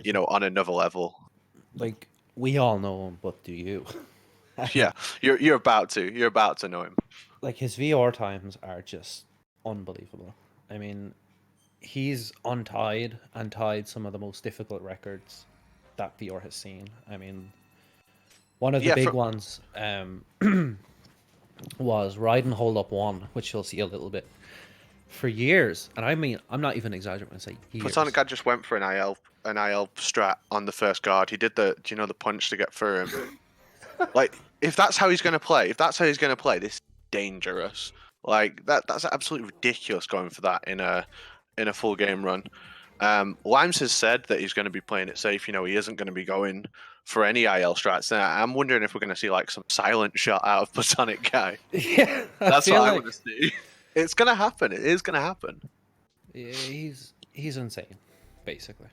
you know, on another level. Like, we all know him, but do you? Yeah, you're about to know him. Like, his VR times are just unbelievable. I mean, he's untied and tied some of the most difficult records that VR has seen. I mean, one of the Yeah, big ones was Raiden Hold Up 1, which you'll see a little bit. For years, and I mean, I'm not even exaggerating when I say years. PlatonicGuy just went for an IL strat on the first guard. He did the, do you know, the punch to get through him. Like, if that's how he's going to play, this is dangerous. Like that's absolutely ridiculous going for that in a full game run. Limes has said that he's going to be playing it safe. You know, he isn't going to be going for any IL strats. Now, I'm wondering if we're going to see like some silent shot out of PlatonicGuy. Yeah, That's what I want to see. It's going to happen. It is going to happen. Yeah, he's insane, basically.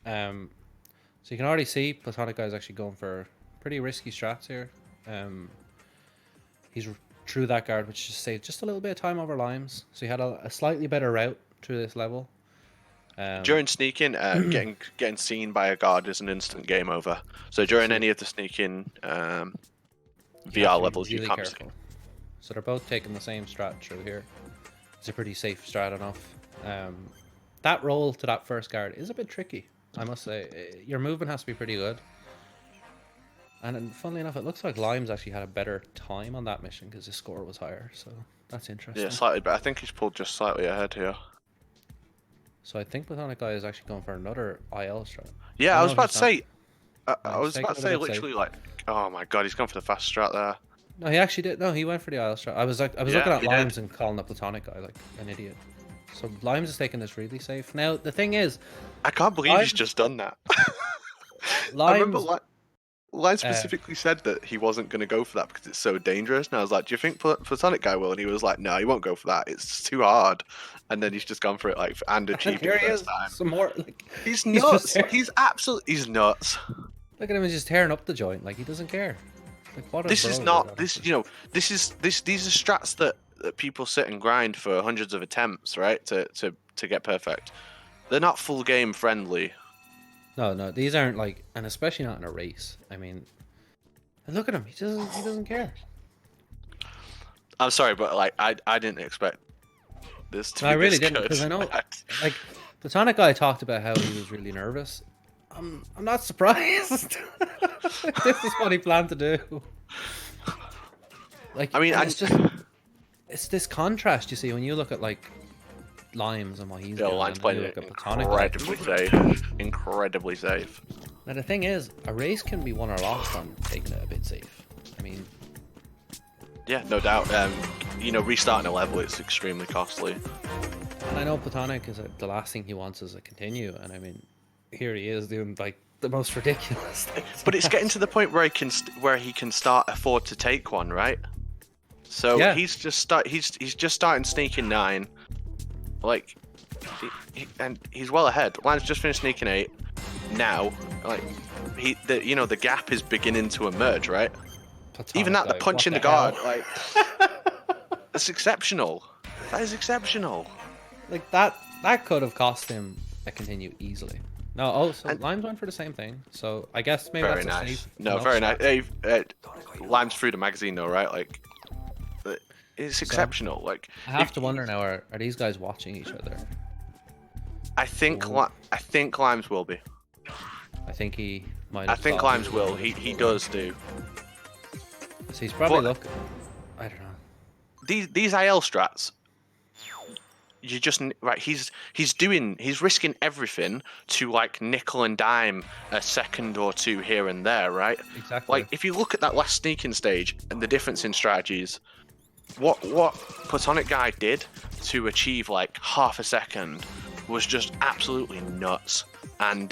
So you can already see PlatonicGuy is actually going for pretty risky strats here. He's through that guard, which just saved just a little bit of time over Limes. So he had a slightly better route through this level. During sneaking, getting seen by a guard is an instant game over. So during any of the sneaking VR levels, you can't be seen. So they're both taking the same strat through here. It's a pretty safe strat enough. That roll to that first guard is a bit tricky, I must say. Your movement has to be pretty good. And funnily enough, it looks like Limes actually had a better time on that mission because his score was higher. So that's interesting. Yeah, slightly, but I think he's pulled just slightly ahead here. So I think PlatonicGuy is actually going for another IL strat. Yeah, I was about to say. I was about to say literally like, oh my god, he's gone for the fast strat there. No, he actually did. No, he went for the IL strat. I was looking at Limes and calling the PlatonicGuy like an idiot. So Limes is taking this really safe. Now the thing is, I can't believe he's just done that. I remember Limes specifically said that he wasn't going to go for that because it's so dangerous. And I was like, do you think PlatonicGuy will? And he was like, no, he won't go for that. It's too hard. And then he's just gone for it like and achieved it first time. Some more. Like, he's nuts. He's nuts. Look at him, he's just tearing up the joint. Like he doesn't care. Like what? This is not this. You know, these are strats that people sit and grind for hundreds of attempts, right? To get perfect. They're not full game friendly. No, these aren't like, and especially not in a race. I mean, look at him. He doesn't care. I'm sorry, but like I didn't expect this to be I really this didn't, good. because I know, like, PlatonicGuy talked about how he was really nervous. I'm not surprised. This is what he planned to do. Like, I mean, it's this contrast you see when you look at like Limes and what he's doing. Limes playing it incredibly safe. Now the thing is, a race can be won or lost on taking it a bit safe. I mean, yeah, no doubt. You know, restarting a level is extremely costly. And I know Platonic is the last thing he wants is a continue, and I mean, here he is doing like the most ridiculous things. But it's getting to the point where he can start afford to take one, right? So yeah. he's just starting sneaking 9. Like, and he's well ahead. Limes just finished sneaking 8. Now, like, the gap is beginning to emerge, right? Even that, the punch in the guard, like, that's exceptional. That is exceptional. Like that could have cost him a continue easily. No, so Limes went for the same thing. So I guess maybe very that's nice. A safe. No, very nice. Hey, Limes through the magazine though, right? Like, it's exceptional. So, like, I have to wonder now: are these guys watching each other? I think Limes will be. I think he might. I think Limes will. He does do. So he's probably looking. I don't know. These IL strats. You just right. He's risking everything to like nickel and dime a second or two here and there, right? Exactly. Like if you look at that last sneaking stage and the difference in strategies, what PlatonicGuy did to achieve like half a second was just absolutely nuts. And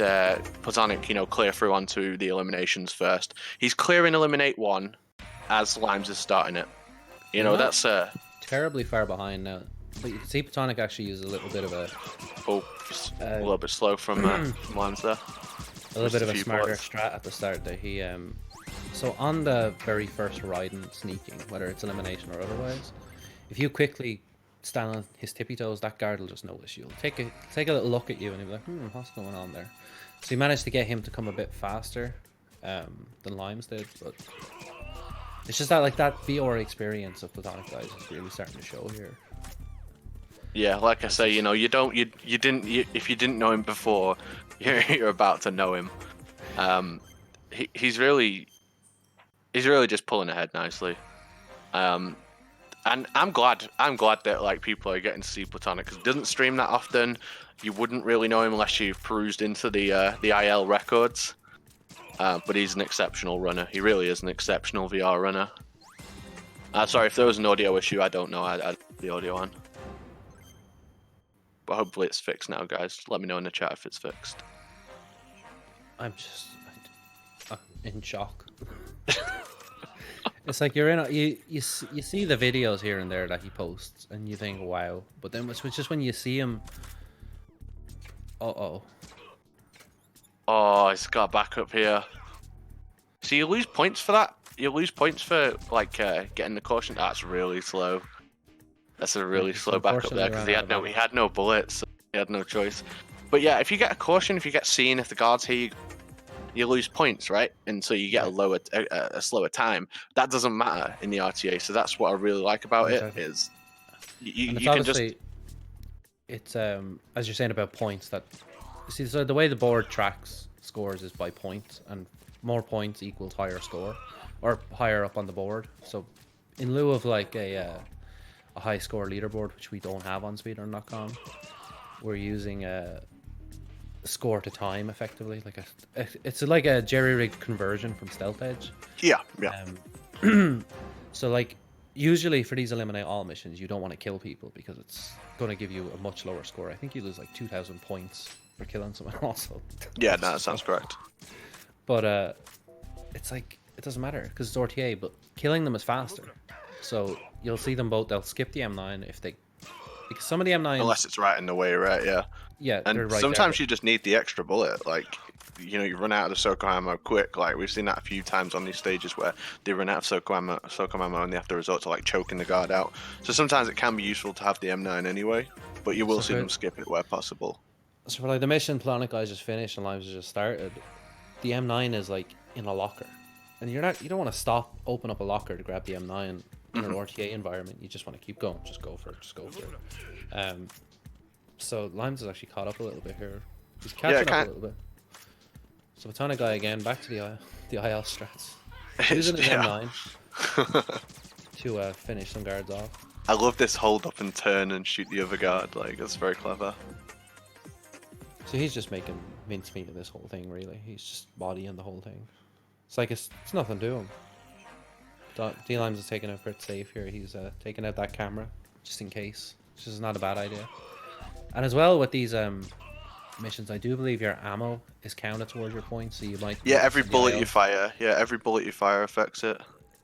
Platonic, clear through onto the eliminations first. He's clearing eliminate 1 as Limes is starting it. That's terribly far behind now. But you can see Platonic actually uses a little bit of a little bit slow from Limes there. A little bit of a smarter strat at the start there. He so on the very first Raiden sneaking, whether it's elimination or otherwise, if you quickly stand on his tippy toes, that guard will just notice you. Take a little look at you and he'll be like, what's going on there? So you managed to get him to come a bit faster than Limes did, but it's just that like that VR experience of PlatonicGuy is really starting to show here. Yeah, like I say, you know, if you didn't know him before, you're about to know him. He's really just pulling ahead nicely. And I'm glad that like people are getting to see Platonic, because he doesn't stream that often. You wouldn't really know him unless you've perused into the IL records. But he's an exceptional runner. He really is an exceptional VR runner. Sorry if there was an audio issue. I don't know. I had the audio on. But hopefully it's fixed now, guys. Let me know in the chat if it's fixed. I'm just in shock. It's like you're in you see the videos here and there that he posts and you think wow, but then it's just when you see him. Oh, he's got back up here. So you lose points for that. You lose points for like getting the caution. That's really slow. That's a really slow back up there because he had no bullets. So he had no choice. But yeah, if you get a caution, if you get seen, if the guards hear you lose points, right? And so you get a slower time. That doesn't matter in the RTA. So that's what I really like about it is you can just. It's as you're saying about points, that see, so the way the board tracks scores is by points, and more points equals higher score or higher up on the board. So in lieu of like a high score leaderboard, which we don't have on speedrun.com, we're using a score to time effectively, like it's like a jerry-rigged conversion from Stealth Edge. Yeah. So like usually for these eliminate all missions, you don't want to kill people because it's going to give you a much lower score. I think you lose like 2,000 points for killing someone also. Yeah, no, that sounds correct. But it's like it doesn't matter because it's RTA, but killing them is faster. So you'll see them both. They'll skip the M9 if they, because some of the M9, unless it's right in the way, right? Yeah. Yeah, and right sometimes there. you just need the extra bullet. Like, you know, you run out of the Soko ammo quick. Like we've seen that a few times on these stages where they run out of Soko ammo, and they have to resort to like choking the guard out. So sometimes it can be useful to have the M9 anyway, but you will see them skip it where possible. So for like the mission PlatonicGuy just finished and Limes just started, the M9 is like in a locker, and you don't want to stop, open up a locker to grab the M9 in an RTA environment. You just want to keep going, just go for it. So Limes has actually caught up a little bit here. He's catching up a little bit. So PlatonicGuy again, back to the IL strats. Using his M9 to finish some guards off. I love this hold up and turn and shoot the other guard. Like, that's very clever. So he's just making mincemeat of this whole thing, really. He's just bodying the whole thing. It's like it's nothing to him. D-Limes is taking a crit save here. He's taking out that camera just in case, which is not a bad idea. And as well with these missions, I do believe your ammo is counted towards your points, so you might. Yeah, every bullet you fire. Yeah, every bullet you fire affects it.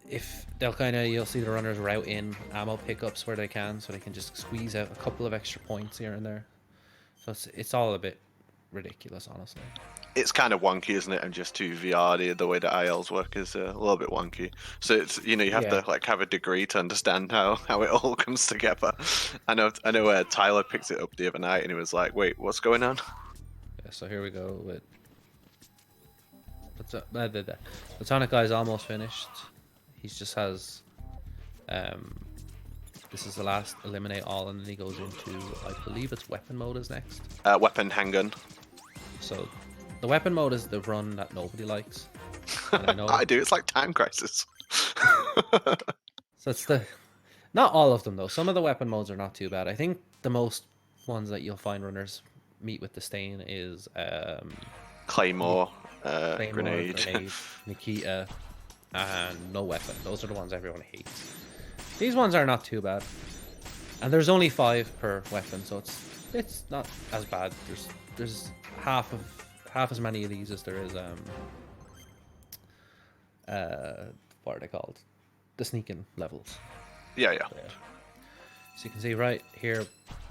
If they'll you'll see the runners route in ammo pickups where they can, so they can just squeeze out a couple of extra points here and there. So it's all a bit ridiculous, honestly. It's kind of wonky, isn't it? And just too VR, the way that ILs work is a little bit wonky. So it's, you know, you have to like have a degree to understand how it all comes together. I know Tyler picked it up the other night and he was like, "Wait, what's going on?" Yeah, so here we go with PlatonicGuy is almost finished. He just has this is the last eliminate all, and then he goes into, I believe it's weapon mode is next. Weapon handgun. So the weapon mode is the run that nobody likes. And I know I do. It's like Time Crisis. So it's not all of them though. Some of the weapon modes are not too bad. I think the most ones that you'll find runners meet with disdain is Claymore, grenade, Nikita, and no weapon. Those are the ones everyone hates. These ones are not too bad, and there's only 5 per weapon, so it's not as bad. There's half as many of these as there is what are they called? The sneaking levels. Yeah. So you can see right here,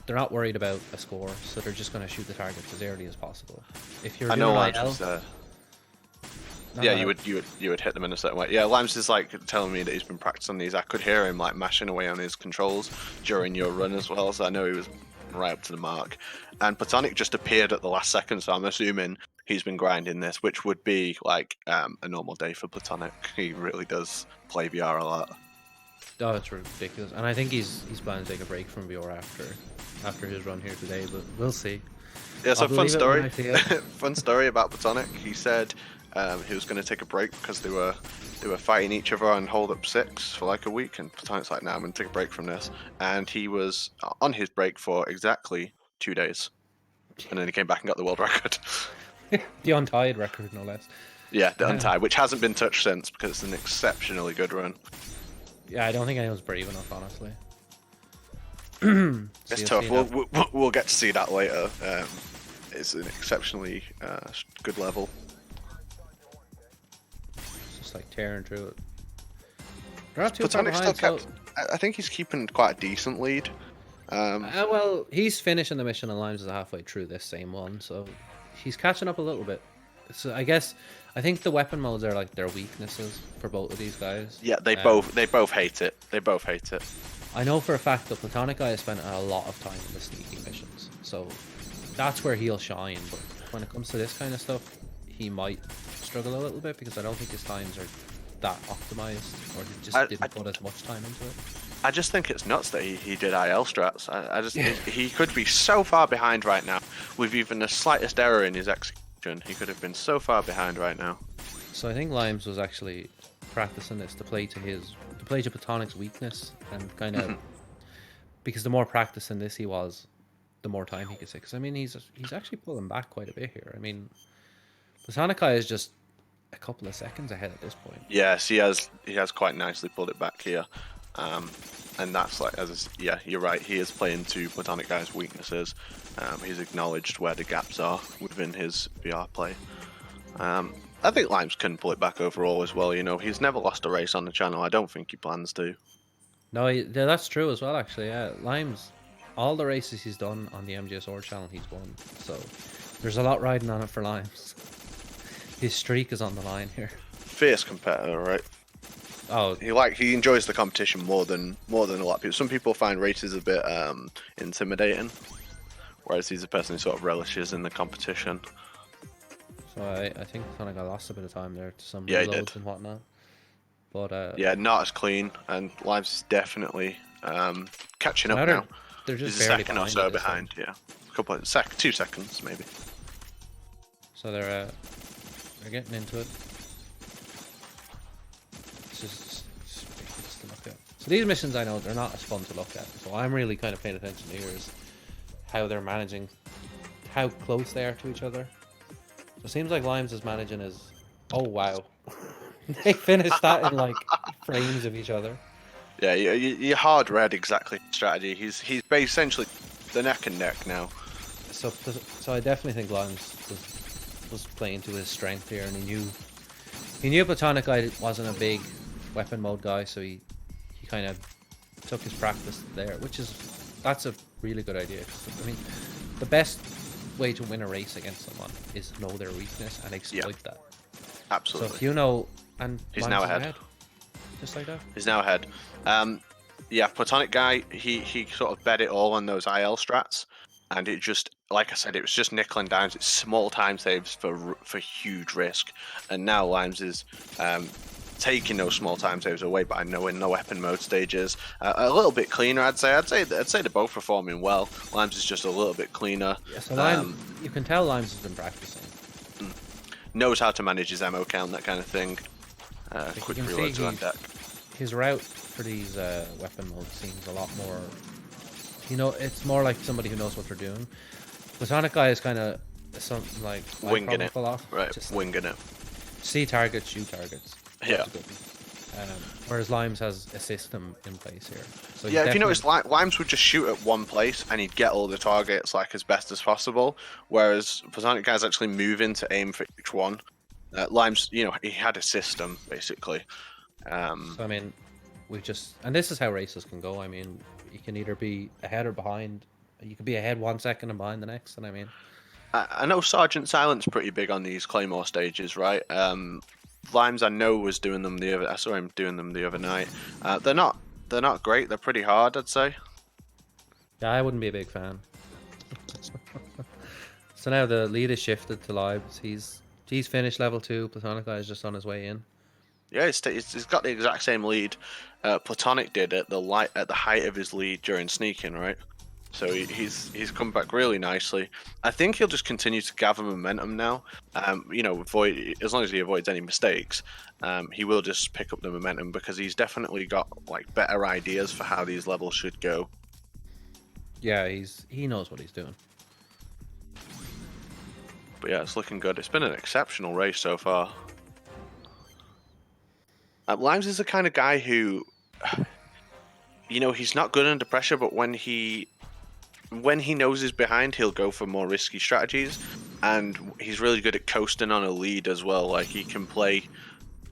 they're not worried about a score, so they're just going to shoot the targets as early as possible. If you're you would hit them in a certain way. Yeah, Limes is like telling me that he's been practicing these. I could hear him like mashing away on his controls during your run as well, so I know he was right up to the mark. And Platonic just appeared at the last second, so I'm assuming he's been grinding this, which would be like a normal day for Platonic. He really does play VR a lot. Oh, it's ridiculous. And I think he's planning to take a break from VR after his run here today, but we'll see. Yeah, so fun story. Fun Fun story about Platonic. He said he was going to take a break because they were fighting each other on hold up 6 for like a week, and Platonic's like, "Nah, I'm going to take a break from this." And he was on his break for exactly 2 days, and then he came back and got the world record. The untied record, no less. Yeah, the untied, which hasn't been touched since because it's an exceptionally good run. Yeah, I don't think anyone's brave enough, honestly. It's tough. We'll get to see that later. It's an exceptionally good level. It's just like tearing through it. They're not too Platonic far behind, still kept. I think he's keeping quite a decent lead. Well, he's finishing the mission and Limes is halfway through this same one, so he's catching up a little bit. So I think the weapon modes are like their weaknesses for both of these guys. Yeah, they both hate it. They both hate it. I know for a fact that PlatonicGuy has spent a lot of time in the sneaking missions, so that's where he'll shine. But when it comes to this kind of stuff, he might struggle a little bit because I don't think his times are that optimized, or he just didn't put as much time into it. I just think it's nuts that he did IL strats. I just he could be so far behind right now with even the slightest error in his execution. He could have been so far behind right now. So I think Limes was actually practicing this to play to Platonic's weakness, and kind of because the more practice in this he was, the more time he could take. Because I mean, he's actually pulling back quite a bit here. I mean, PlatonicGuy is just a couple of seconds ahead at this point. Yes, he has quite nicely pulled it back here. And that's like, yeah, you're right. He is playing to PlatonicGuy's weaknesses. He's acknowledged where the gaps are within his VR play. I think Limes can pull it back overall as well. You know, he's never lost a race on the channel. I don't think he plans to. No, yeah, that's true as well. Actually, yeah, Limes, all the races he's done on the MGSR channel, he's won. So there's a lot riding on it for Limes. His streak is on the line here. Fierce competitor, right? Oh, he enjoys the competition more than a lot of people. Some people find races a bit intimidating, whereas he's a person who sort of relishes in the competition. So I think kind of got lost a bit of time there to some reloads and whatnot. But yeah, not as clean, and Lives is definitely catching up now. They're just he's a second or so behind. Yeah, a couple of 2 seconds maybe. So they're getting into it. It's just ridiculous to look at. So these missions, I know they're not as fun to look at. So I'm really kind of paying attention here is how they're managing, how close they are to each other. So it seems like Limes is managing as, oh wow, they finished that in like frames of each other. Yeah, you hard read exactly strategy. He's essentially the neck and neck now. So I definitely think Limes was playing to his strength here, and he knew PlatonicGuy wasn't a big weapon mode guy, so he kind of took his practice there, that's a really good idea. I mean, the best way to win a race against someone is know their weakness and exploit that. Absolutely. So if you know, and he's now ahead. Just like that. He's now ahead. Yeah, PlatonicGuy, he sort of bet it all on those IL strats, and it just, like I said, it was just nickel and dimes. It's small time saves for huge risk, and now Limes is taking those small time saves away by knowing no weapon mode stages. A little bit cleaner, I'd say. I'd say they're both performing well. Limes is just a little bit cleaner. Yeah, so you can tell Limes has been practicing. Knows how to manage his ammo count, that kind of thing. Quick reloads on deck. His route for these weapon modes seems a lot more, it's more like somebody who knows what they're doing. PlatonicGuy is kind of something like winging it, right? Just winging it. See targets, shoot targets. Yeah. Whereas Limes has a system in place here. So yeah, if you notice, Limes would just shoot at one place and he'd get all the targets like as best as possible. Whereas PlatonicGuy's actually moving to aim for each one. Limes, he had a system basically. So I mean, and this is how races can go. I mean, you can either be ahead or behind. You could be ahead 1 second and behind the next. And I mean, I know Sergeant Silent's pretty big on these Claymore stages, right? Limes, I know, was doing them I saw him doing them the other night. They're not great. They're pretty hard, I'd say. Yeah, I wouldn't be a big fan. So now the lead is shifted to Libes. He's finished level 2. PlatonicGuy is just on his way in. Yeah, he's got the exact same lead Platonic did at the height of his lead during sneaking, right? So he's come back really nicely. I think he'll just continue to gather momentum now. You know, as long as he avoids any mistakes, he will just pick up the momentum because he's definitely got like better ideas for how these levels should go. Yeah, he knows what he's doing. But yeah, it's looking good. It's been an exceptional race so far. Limes is the kind of guy who, you know, he's not good under pressure, but when he knows he's behind, he'll go for more risky strategies, and he's really good at coasting on a lead as well. Like, he can play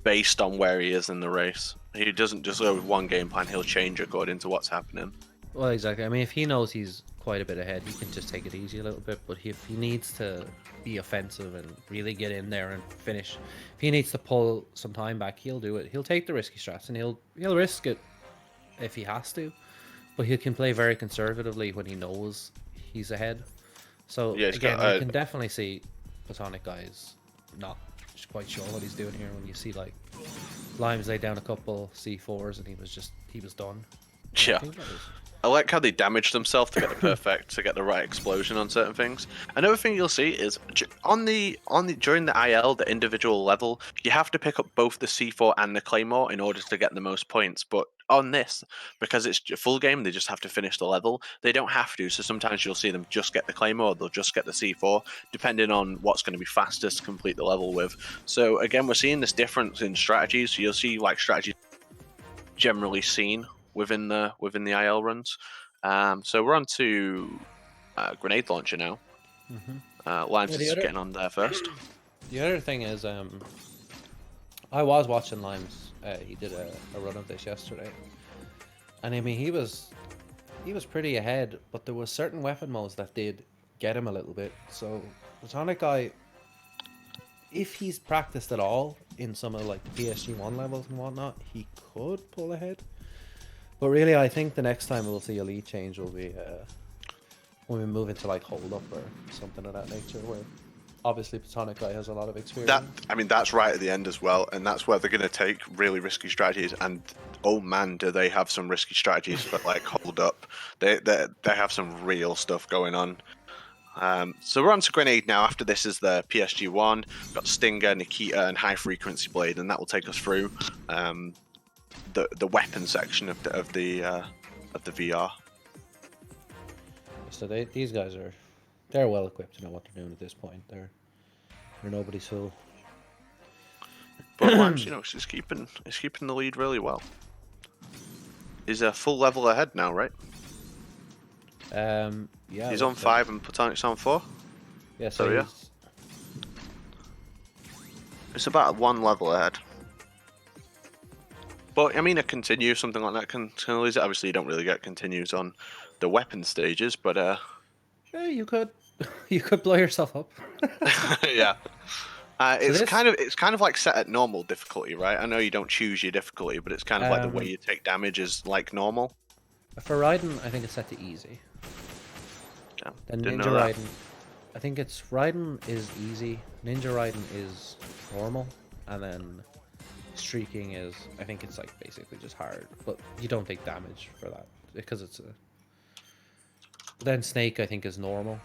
based on where he is in the race. He doesn't just go with one game plan, he'll change according to what's happening. Well, exactly. I mean, if he knows he's quite a bit ahead, he can just take it easy a little bit, but if he needs to be offensive and really get in there and finish, if he needs to pull some time back, he'll do it. He'll take the risky strats, and he'll risk it if he has to, but he can play very conservatively when he knows he's ahead. So yeah, again, you can definitely see PlatonicGuy is not quite sure what he's doing here. When you see like Limes laid down a couple C4s and he was done. Yeah. I like how they damaged themselves to get to get the right explosion on certain things. Another thing you'll see is during the IL, the individual level, you have to pick up both the C4 and the Claymore in order to get the most points. But on this, because it's a full game, they just have to finish the level. They don't have to, so sometimes you'll see them just get the Claymore, they'll just get the C4, depending on what's going to be fastest to complete the level with. So again, we're seeing this difference in strategies. So you'll see like strategies generally seen within the IL runs. So we're on to grenade launcher now. Limes is getting on there first. The other thing is, I was watching Limes. He did a run of this yesterday, and I mean he was pretty ahead, but there was certain weapon modes that did get him a little bit. So PlatonicGuy, if he's practiced at all in some of like the PSG1 levels and whatnot, he could pull ahead. But really, I think the next time we'll see a lead change will be when we move into like hold up or something of that nature, where obviously PlatonicGuy has a lot of experience. That's right at the end as well, and that's where they're going to take really risky strategies. And oh man, do they have some risky strategies for like hold up? They have some real stuff going on. So we're on to grenade now. After this is the PSG1. We've got Stinger, Nikita, and High Frequency Blade, and that will take us through the weapon section of the VR. So these guys they're well equipped to know what they're doing at this point. They're nobody's fool. But Limes, you know, he's keeping the lead really well. He's a full level ahead now, right? Yeah. He's on 5 and Platonic's on 4. Yeah. So yeah. It's about 1 level ahead. But I mean, a continue, something like that can lose it. Obviously, you don't really get continues on the weapon stages, but yeah, you could blow yourself up. Yeah. It's kind of like set at normal difficulty, right? I know you don't choose your difficulty, but it's kind of like the way you take damage is like normal. For Raiden, I think it's set to easy. Yeah, then Ninja Raiden, I think it's Raiden is easy, Ninja Raiden is normal, and then streaking is, I think it's like basically just hard, but you don't take damage for that because it's a. Then Snake, I think, is normal.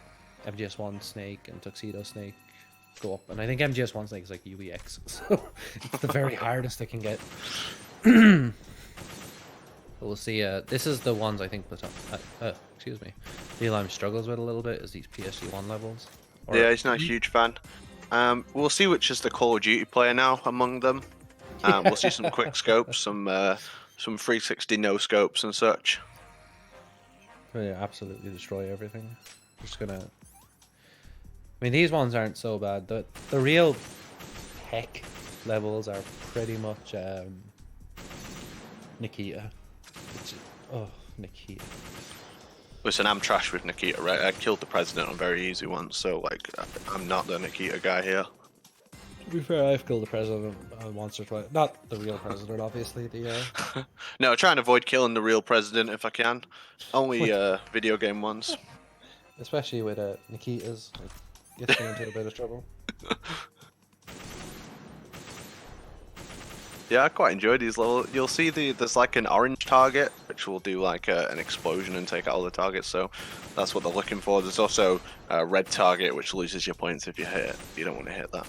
MGS1 Snake and Tuxedo Snake go up, and I think MGS1 Snake is like UEX, so it's the very hardest it can get. We'll see. This is the ones I think excuse me, Lime struggles with a little bit, is these PSG1 levels. Yeah, he's not a huge fan. We'll see which is the Call of Duty player now among them. We'll see some quick scopes, some 360 no scopes and such. Yeah, absolutely destroy everything. Just gonna. I mean, these ones aren't so bad. The real heck levels are pretty much Nikita. Nikita. Listen, I'm trash with Nikita, right? I killed the president on very easy ones, so like I'm not the Nikita guy here. To be fair, I've killed the president once or twice. Not the real president, obviously. No, I try and avoid killing the real president if I can. Only video game ones. Especially with Nikita's. Like, gets me into a bit of trouble. Yeah, I quite enjoy these levels. You'll see there's like an orange target, which will do like an explosion and take out all the targets, so that's what they're looking for. There's also a red target, which loses your points if you hit it. You don't want to hit that.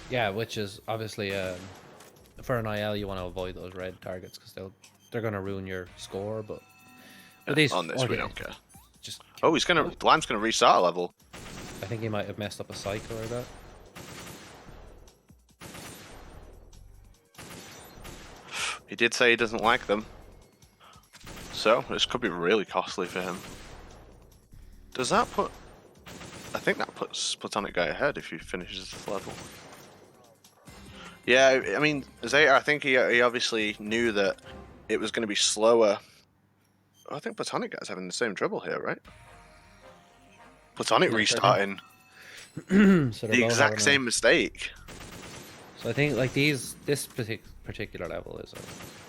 Yeah, which is obviously for an IL you want to avoid those red targets because they're gonna ruin your score. But with these On this, we don't care. Just Oh, Lime's gonna restart a level. I think he might have messed up a cycle or that. He did say he doesn't like them, so this could be really costly for him. Does that put? I think that puts PlatonicGuy ahead if he finishes this level. Yeah, I mean, Zeta, I think he obviously knew that it was going to be slower. I think PlatonicGuy's having the same trouble here, right? Platonic restarting. So The exact same mistake. So I think like this particular level is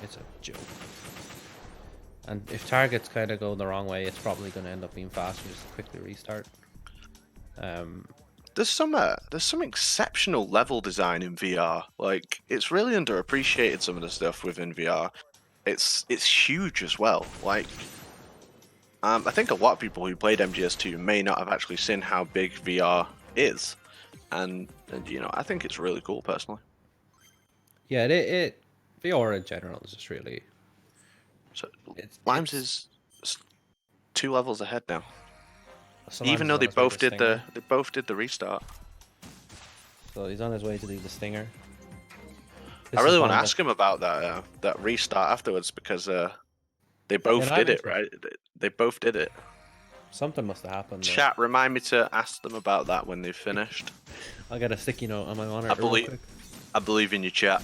it's a joke. And if targets kind of go the wrong way, it's probably going to end up being faster just to quickly restart. There's some exceptional level design in VR. Like, it's really underappreciated, some of the stuff within VR. It's huge as well. Like, I think a lot of people who played MGS2 may not have actually seen how big VR is, and you know, I think it's really cool personally. Yeah, it VR in general is just really. So Limes is 2 levels ahead now. Even though they both did the restart. So he's on his way to do the stinger. I really want to ask him about that restart afterwards because they both did it, right? They both did it. Something must have happened. Chat, remind me to ask them about that when they've finished. I'll get a sticky note on my monitor. I believe in you, chat.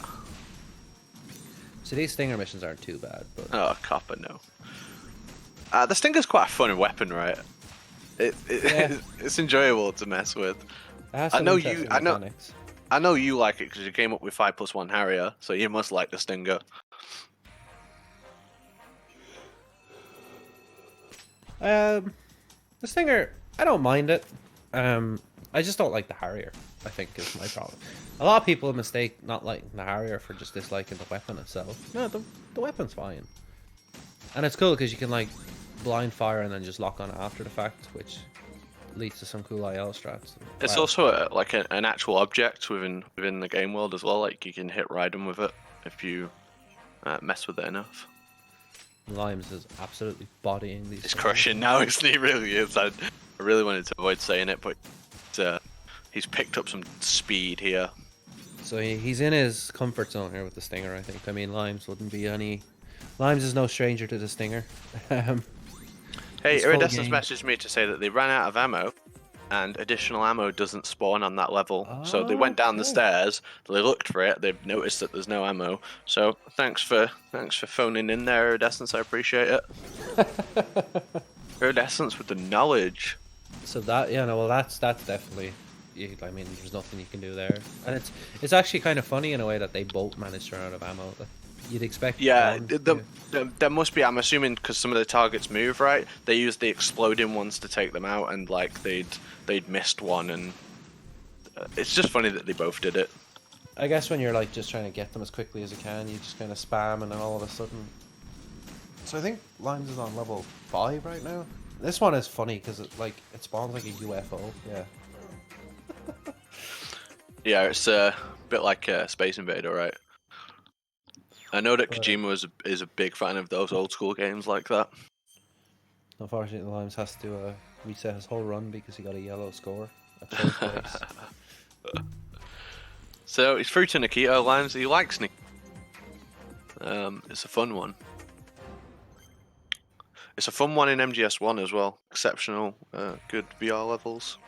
So these stinger missions aren't too bad, but oh, copper, no. The stinger's quite a fun weapon, right? It's enjoyable to mess with. I know you like it because you came up with 5+1 Harrier, so you must like the stinger. The stinger, I don't mind it. I just don't like the Harrier, I think is my problem. A lot of people mistake not liking the Harrier for just disliking the weapon itself. No, the weapon's fine. And it's cool because you can like blind fire and then just lock on after the fact, which leads to some cool IL strats. It's also like an actual object within the game world as well. Like you can hit Raiden with it if you mess with it enough. Limes is absolutely bodying these. He's crushing now, isn't he? Really is. I really wanted to avoid saying it, but he's picked up some speed here. So he's in his comfort zone here with the stinger, I think. I mean, Limes wouldn't be any. Limes is no stranger to the stinger. Hey, Iridescence messaged me to say that they ran out of ammo, and additional ammo doesn't spawn on that level. So they went down the stairs, they looked for it, they've noticed that there's no ammo. So thanks for phoning in there, Iridescence, I appreciate it. Iridescence with the knowledge. So that, yeah, no, well that's definitely, I mean, there's nothing you can do there. And it's actually kind of funny in a way that they both managed to run out of ammo. You'd expect. Yeah, there must be. I'm assuming because some of the targets move, right? They use the exploding ones to take them out, and like they'd missed one, and it's just funny that they both did it. I guess when you're like just trying to get them as quickly as you can, you just kind of spam, and then all of a sudden. So I think Limes is on level 5 right now. This one is funny because it spawns like a UFO. Yeah. Yeah, it's a bit like Space Invader, right? I know that Kojima is a big fan of those old school games like that. Unfortunately, Limes has to reset his whole run because he got a yellow score at third place. So he's through to Nikita. Limes, he likes Nikita. It's a fun one. It's a fun one in MGS1 as well. Exceptional, good VR levels.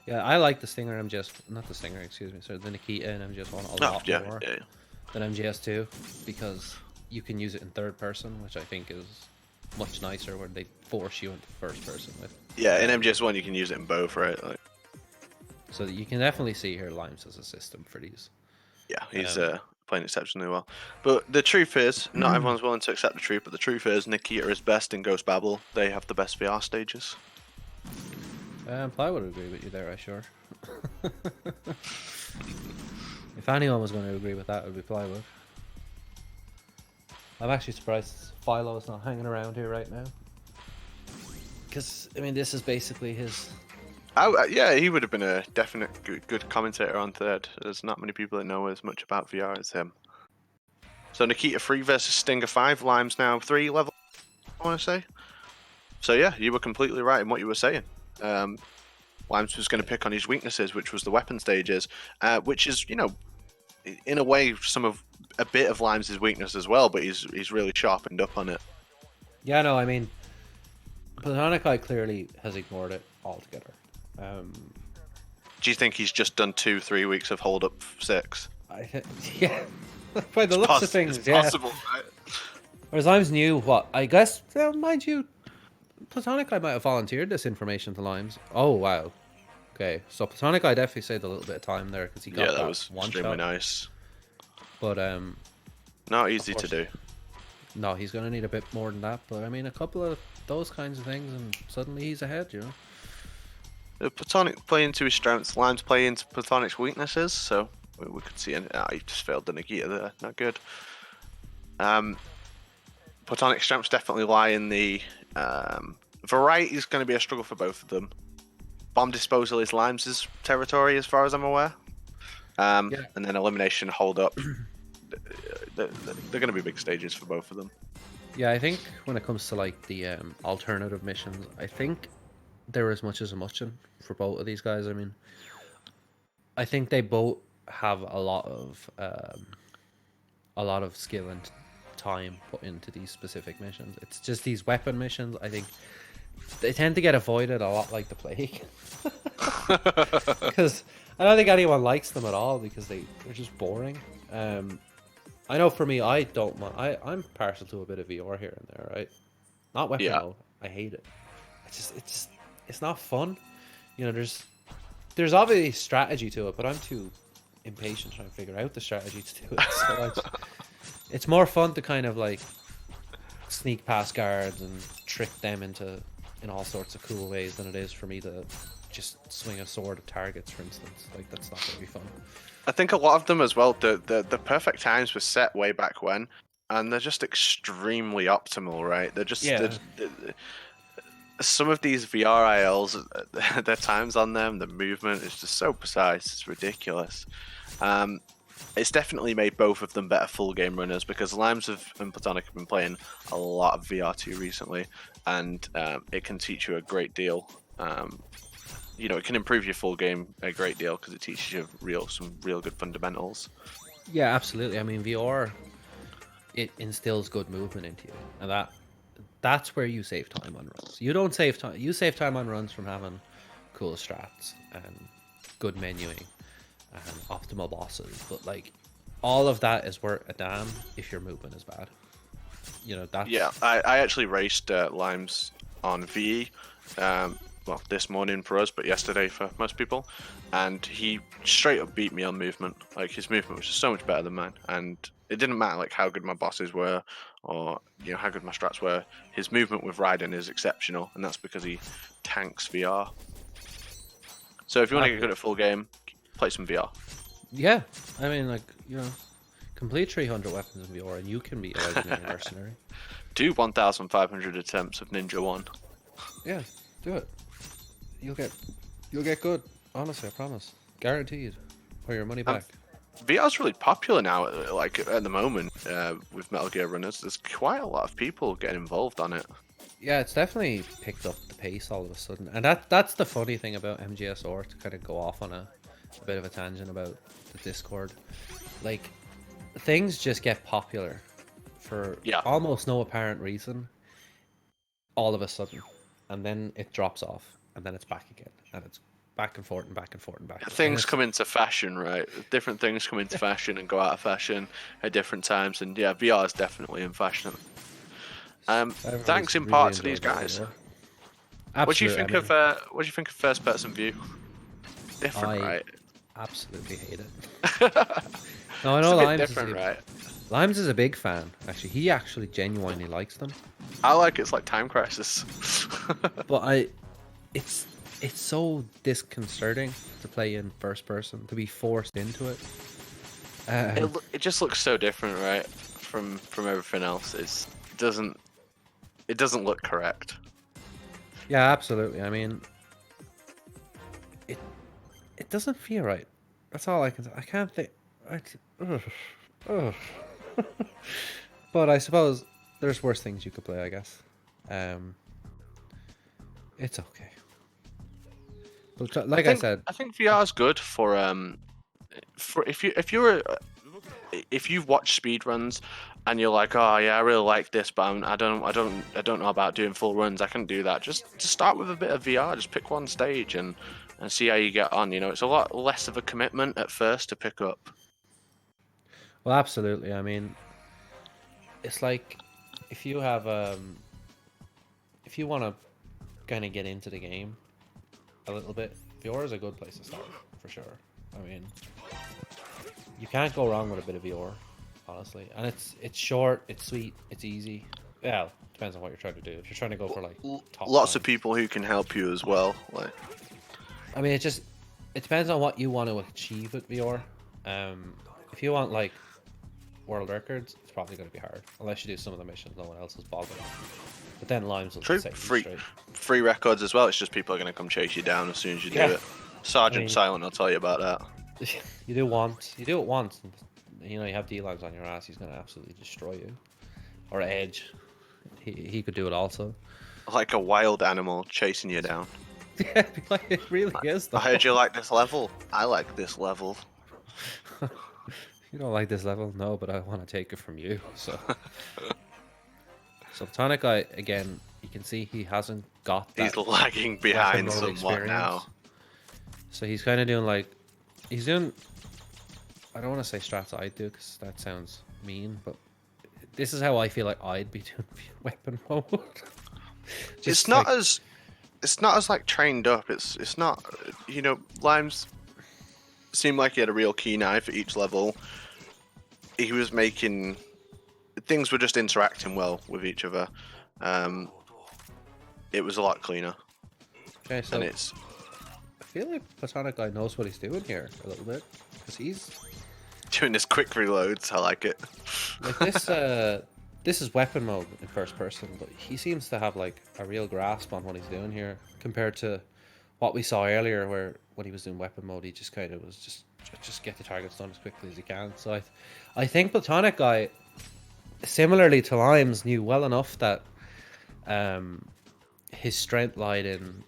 Yeah, I like the Stinger not the Stinger, excuse me, sorry, the Nikita in MGS1 a lot more than MGS2 because you can use it in third person, which I think is much nicer where they force you into first person with. Yeah, in MGS1 you can use it in both, right? Like... So you can definitely see here Limes as a system for these. Yeah, he's playing exceptionally well. But the truth is, not everyone's willing to accept the truth, but the truth is Nikita is best in Ghost Babel. They have the best VR stages. Plywood would agree with you there, I sure. If anyone was going to agree with that, it would be Plywood. I'm actually surprised Philo is not hanging around here right now. Because, I mean, this is basically his... Yeah, he would have been a definite good commentator on third. There's not many people that know as much about VR as him. So Nikita 3 versus Stinger 5. Lime's now 3 level, I want to say. So yeah, you were completely right in what you were saying. Limes was going to pick on his weaknesses, which was the weapon stages, which is, you know, in a way, a bit of Limes' weakness as well, but he's really sharpened up on it. Yeah, no, I mean, PlatonicGuy clearly has ignored it altogether. Do you think he's just done 2-3 weeks of hold up 6? Yeah, by the looks of things, it's yeah. possible, right? Whereas Limes knew what, I guess, well, mind you, PlatonicGuy might have volunteered this information to Limes. Oh, wow. Okay, so PlatonicGuy definitely saved a little bit of time there because he got that was one extremely shot. nice. But not easy to do. No, he's gonna need a bit more than that. But I mean, a couple of those kinds of things, and suddenly he's ahead. You know. Platonic play into his strengths, Limes play into Platonic's weaknesses. So we could see. He just failed the Nikita there. Not good. Platonic's strengths definitely lie in the variety is going to be a struggle for both of them. Bomb disposal is Limes' territory, as far as I'm aware. And then elimination, hold up. They're going to be big stages for both of them. Yeah, I think when it comes to like the alternative missions, I think they're as much as a muchin for both of these guys. I mean, I think they both have a lot of skill and time put into these specific missions. It's just these weapon missions, I think they tend to get avoided a lot like the plague. Because I don't think anyone likes them at all because they're just boring. I know for me, I don't want. I'm partial to a bit of VR here and there, right? Not weapon mode. I hate it. It's not fun. You know, there's obviously strategy to it, but I'm too impatient trying to figure out the strategy to do it. So it's more fun to kind of like sneak past guards and trick them in all sorts of cool ways than it is for me to just swing a sword at targets, for instance. Like, that's not going to be fun. I think a lot of them as well, the perfect times were set way back when, and they're just extremely optimal, right? They're just some of these VR ILs, their times on them, the movement is just so precise, it's ridiculous. It's definitely made both of them better full game runners because Limes and Platonic have been playing a lot of VR2 recently, and it can teach you a great deal. You know, it can improve your full game a great deal because it teaches you some real good fundamentals. Yeah, absolutely. I mean, VR, it instills good movement into you, and that's where you save time on runs. You don't save time. You save time on runs from having cool strats and good menuing and optimal bosses, but like all of that is worth a damn if your movement is bad. You know, that's... Yeah, I actually raced Limes on VE, well, this morning for us, but yesterday for most people, and he straight up beat me on movement. Like, his movement was just so much better than mine, and it didn't matter like how good my bosses were or, you know, how good my strats were. His movement with Raiden is exceptional, and that's because he tanks VR. So if you want to get good at full game, play some VR. Yeah, I mean, like, you know, complete 300 weapons in VR and you can be a legendary mercenary. Do 1,500 attempts of Ninja 1. Yeah, do it. You'll get good. Honestly, I promise. Guaranteed. Or your money back. VR's really popular now, like at the moment, with Metal Gear runners. There's quite a lot of people getting involved on it. Yeah, it's definitely picked up the pace all of a sudden. And that's the funny thing about MGSR, to kind of go off on a bit of a tangent about the Discord. Like, things just get popular for almost no apparent reason all of a sudden. And then it drops off. And then it's back again. And it's back and forth and back and forth and back. Things come into fashion, right? Different things come into fashion and go out of fashion at different times. And yeah, VR is definitely in fashion. Thanks in part to these guys. What do you think of first person view? Different, right? Absolutely hate it. No, I know Limes different, right? Limes is a big fan. Actually, he actually genuinely likes them. I like it's like Time Crisis. But it's it's so disconcerting to play in first person, to be forced into it. It just looks so different, right? From everything else. It doesn't look correct. Yeah, absolutely. I mean, it doesn't feel right. That's all I can. I can't think. Ugh, ugh. But I suppose there's worse things you could play. I guess. It's okay. But like I said, I think VR is good for if you've watched speedruns and you're like, oh yeah, I really like this, but I don't know about doing full runs. I can do that. Just start with a bit of VR. Just pick one stage and see how you get on. You know, it's a lot less of a commitment at first to pick up. well, absolutely. I mean, it's like if you have if you want to kind of get into the game a little bit, VR is a good place to start for sure. I mean, you can't go wrong with a bit of VR, honestly. And it's short, it's sweet, it's easy. Well, depends on what you're trying to do. If you're trying to go for like top Lots of points. people who can help you as well. Like, I mean, it depends on what you want to achieve with VR. If you want like world records, it's probably going to be hard unless you do some of the missions no one else is bothering. But then Limes will true, set you free straight. records as well. It's just people are going to come chase you down as soon as you do it. Sergeant Silent, I'll tell you about that. You do it once, and you know you have D-Limes on your ass. He's going to absolutely destroy you. Or Edge, he could do it also. Like a wild animal chasing you down. Yeah, it really is. Though. I heard you like this level. I like this level. You don't like this level? No, but I want to take it from you. So, so PlatonicGuy, again, you can see he hasn't got that. He's lagging behind somewhat now. So he's kind of doing like, he's doing, I don't want to say strats I do because that sounds mean, but this is how I feel like I'd be doing weapon mode. It's not as like trained up. It's not, you know, Limes seemed like he had a real keen eye for each level. He was making things were just interacting well with each other. It was a lot cleaner. Okay, so and it's. I feel like PlatonicGuy knows what he's doing here a little bit because he's doing this quick reloads. I like it. like this. This is weapon mode in first person, but he seems to have like a real grasp on what he's doing here compared to what we saw earlier, where when he was doing weapon mode, he just kind of was just get the targets done as quickly as he can. So I think PlatonicGuy, similarly to Limes, knew well enough that his strength lied in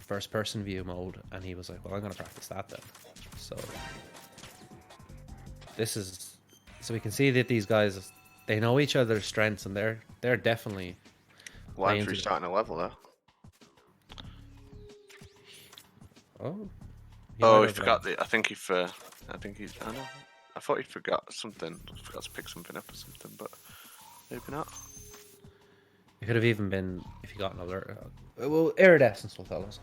first person view mode, and he was like, well, I'm going to practice that then. So we can see that these guys, they know each other's strengths, and they're definitely. Limes restarting a level though. Oh. Oh, he forgot the. I think he's. I know. I thought he forgot something. Forgot to pick something up or something, but maybe not. It could have even been if he got an alert. Well, Iridescence will tell us.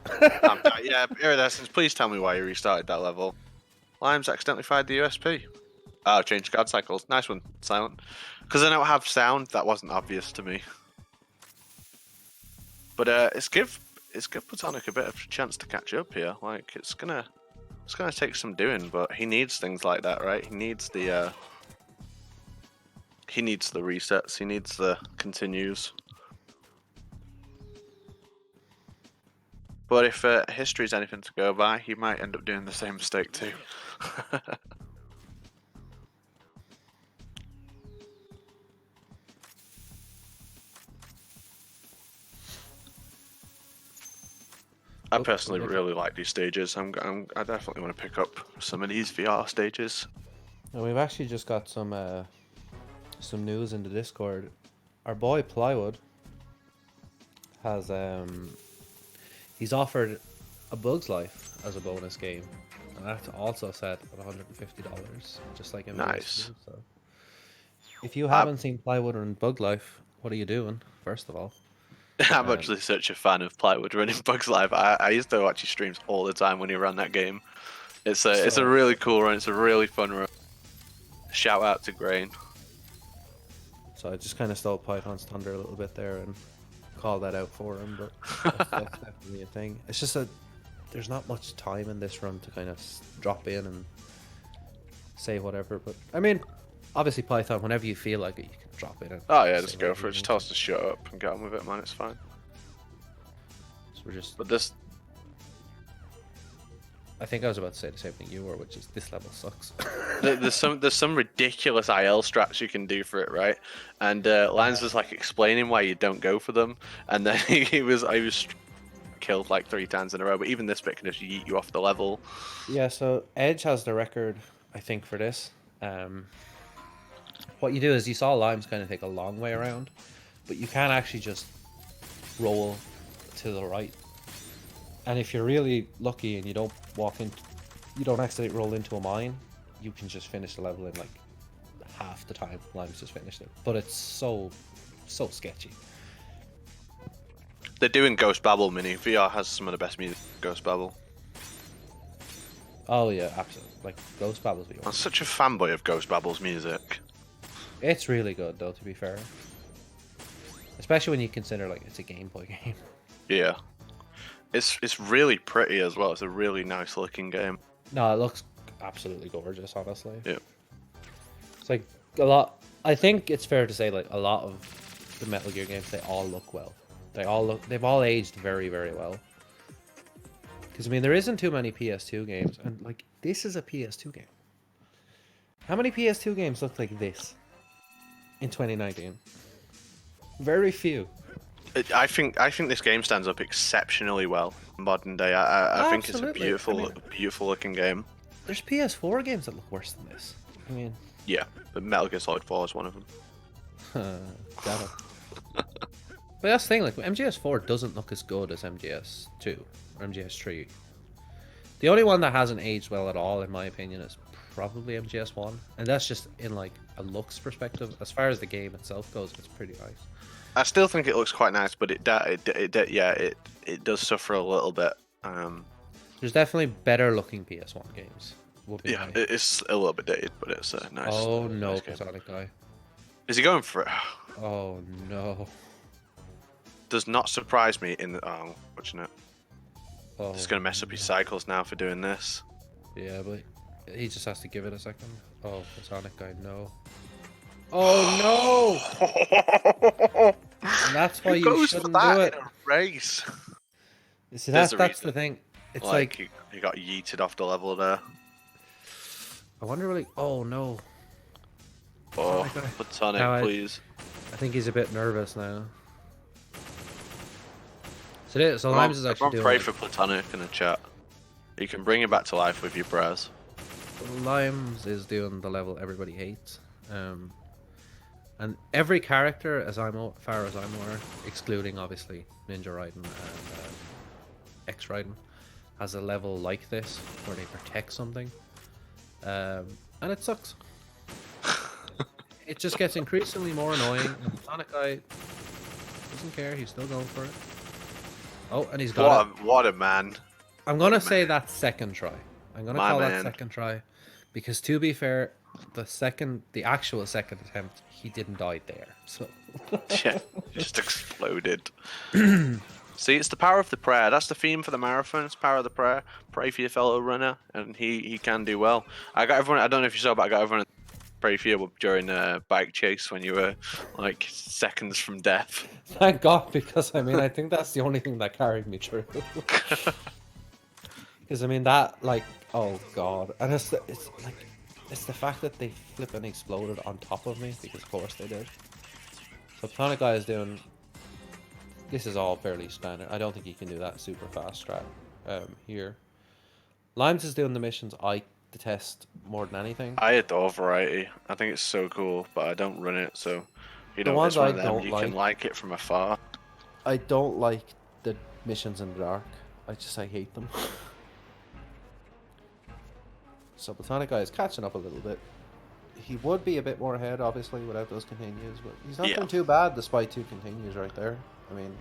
Yeah, Iridescence. Please tell me why you restarted that level. Limes accidentally fired the USP. Oh, changed guard cycles. Nice one, Silent. Because I don't have sound, that wasn't obvious to me. But it's give Platonic a bit of a chance to catch up here. Like it's gonna take some doing, but he needs things like that, right? He needs the resets. He needs the continues. But if history is anything to go by, he might end up doing the same mistake too. I personally really like these stages. I definitely want to pick up some of these VR stages. And we've actually just got some news in the Discord. Our boy Plywood has he's offered a Bug's Life as a bonus game, and that's also set at $150, just like MGS2. Nice. So if you haven't seen Plywood run Bug Life, what are you doing? First of all, I'm actually such a fan of Plywood running Bugs Life. I used to watch his streams all the time when he ran that game. It's a really cool run. It's a really fun run. Shout out to Grain. So I just kind of stole Python's thunder a little bit there and called that out for him, but that's definitely a thing. It's just there's not much time in this run to kind of drop in and say whatever. But I mean, obviously Python, whenever you feel like it, you can drop in. And Oh yeah, say just go whatever for you it. Just need tell to. us to shut up and get on with it, man. It's fine. So we're just. But this, I think I was about to say the same thing you were, which is this level sucks. there's some ridiculous IL strats you can do for it, right? And Lance was like explaining why you don't go for them, and then I was killed like 3 times in a row. But even this bit can just yeet you off the level. Yeah, so Edge has the record, I think, for this. What you do is you saw Limes kind of take a long way around, but you can actually just roll to the right. And if you're really lucky and you don't accidentally roll into a mine, you can just finish the level in like half the time Limes just finished it. But it's so sketchy. They're doing Ghost Babble Mini. VR has some of the best music. Ghost Babble. Oh yeah, absolutely. Like Ghost Babble's I'm such a fanboy of Ghost Babble's music. It's really good though, to be fair. Especially when you consider like it's a Game Boy game. Yeah. It's really pretty as well. It's a really nice looking game. No, it looks absolutely gorgeous, honestly. Yeah. It's like a lot. I think it's fair to say like a lot of the Metal Gear games, they all look well. They've all aged very, very well. Because I mean, there isn't too many PS2 games, and like this is a PS2 game. How many PS2 games look like this in 2019? Very few. I think this game stands up exceptionally well in modern day. I think it's a beautiful looking game. There's PS4 games that look worse than this. I mean, Yeah, but Metal Gear Solid 4 is one of them. got it. But that's the thing, like MGS4 doesn't look as good as MGS2 or MGS3. The only one that hasn't aged well at all, in my opinion, is probably MGS1, and that's just in like a looks perspective. As far as the game itself goes, it's pretty nice. I still think it looks quite nice, but it does suffer a little bit. There's definitely better looking PS1 games. Yeah, it's a little bit dated, but it's nice. Oh no, nice game. PlatonicGuy. Is he going for it? Oh no. Does not surprise me in the. Oh, watching it. Oh, It's gonna mess up his cycles now for doing this. yeah, but he just has to give it a second. Oh, PlatonicGuy, no. Oh no! And that's why you shouldn't do it. In a race. See, that's the thing. It's like he got yeeted off the level there. I wonder, really. Oh no! Oh, PlatonicGuy. Platonic, Now please. I think he's a bit nervous now. So Limes is actually doing. Pray for Platonic in the chat. You can bring him back to life with your prayers. Limes is doing the level everybody hates. And every character, as far as I'm aware, excluding obviously Ninja Raiden and X Raiden, has a level like this where they protect something, and it sucks. It just gets increasingly more annoying. And PlatonicGuy doesn't care; he's still going for it. Oh, and he's got it. What a man! I'm gonna say that second try. I'm gonna call that man. second try, because to be fair, the actual second attempt, he didn't die there. So Yeah, just exploded. See, it's the power of the prayer. That's the theme for the marathon. It's the power of the prayer. Pray for your fellow runner, and he can do well. I got everyone. I don't know if you saw, but I got everyone to pray for you during a bike chase when you were like seconds from death. thank God, because I mean, I think that's the only thing that carried me through. Because I mean that, like, oh God, and it's the fact that they flipping exploded on top of me, because of course they did. So PlatonicGuy is doing. This is all fairly standard. I don't think you can do that super fast strat here. Limes is doing the missions I detest more than anything. I adore variety. I think it's so cool, but I don't run it, so you The know, ones it's one I of them. don't You like- can like it from afar. I don't like the missions in the dark. I hate them. So PlatonicGuy is catching up a little bit. He would be a bit more ahead, obviously, without those continues, but he's not doing too bad despite 2 continues right there. I mean,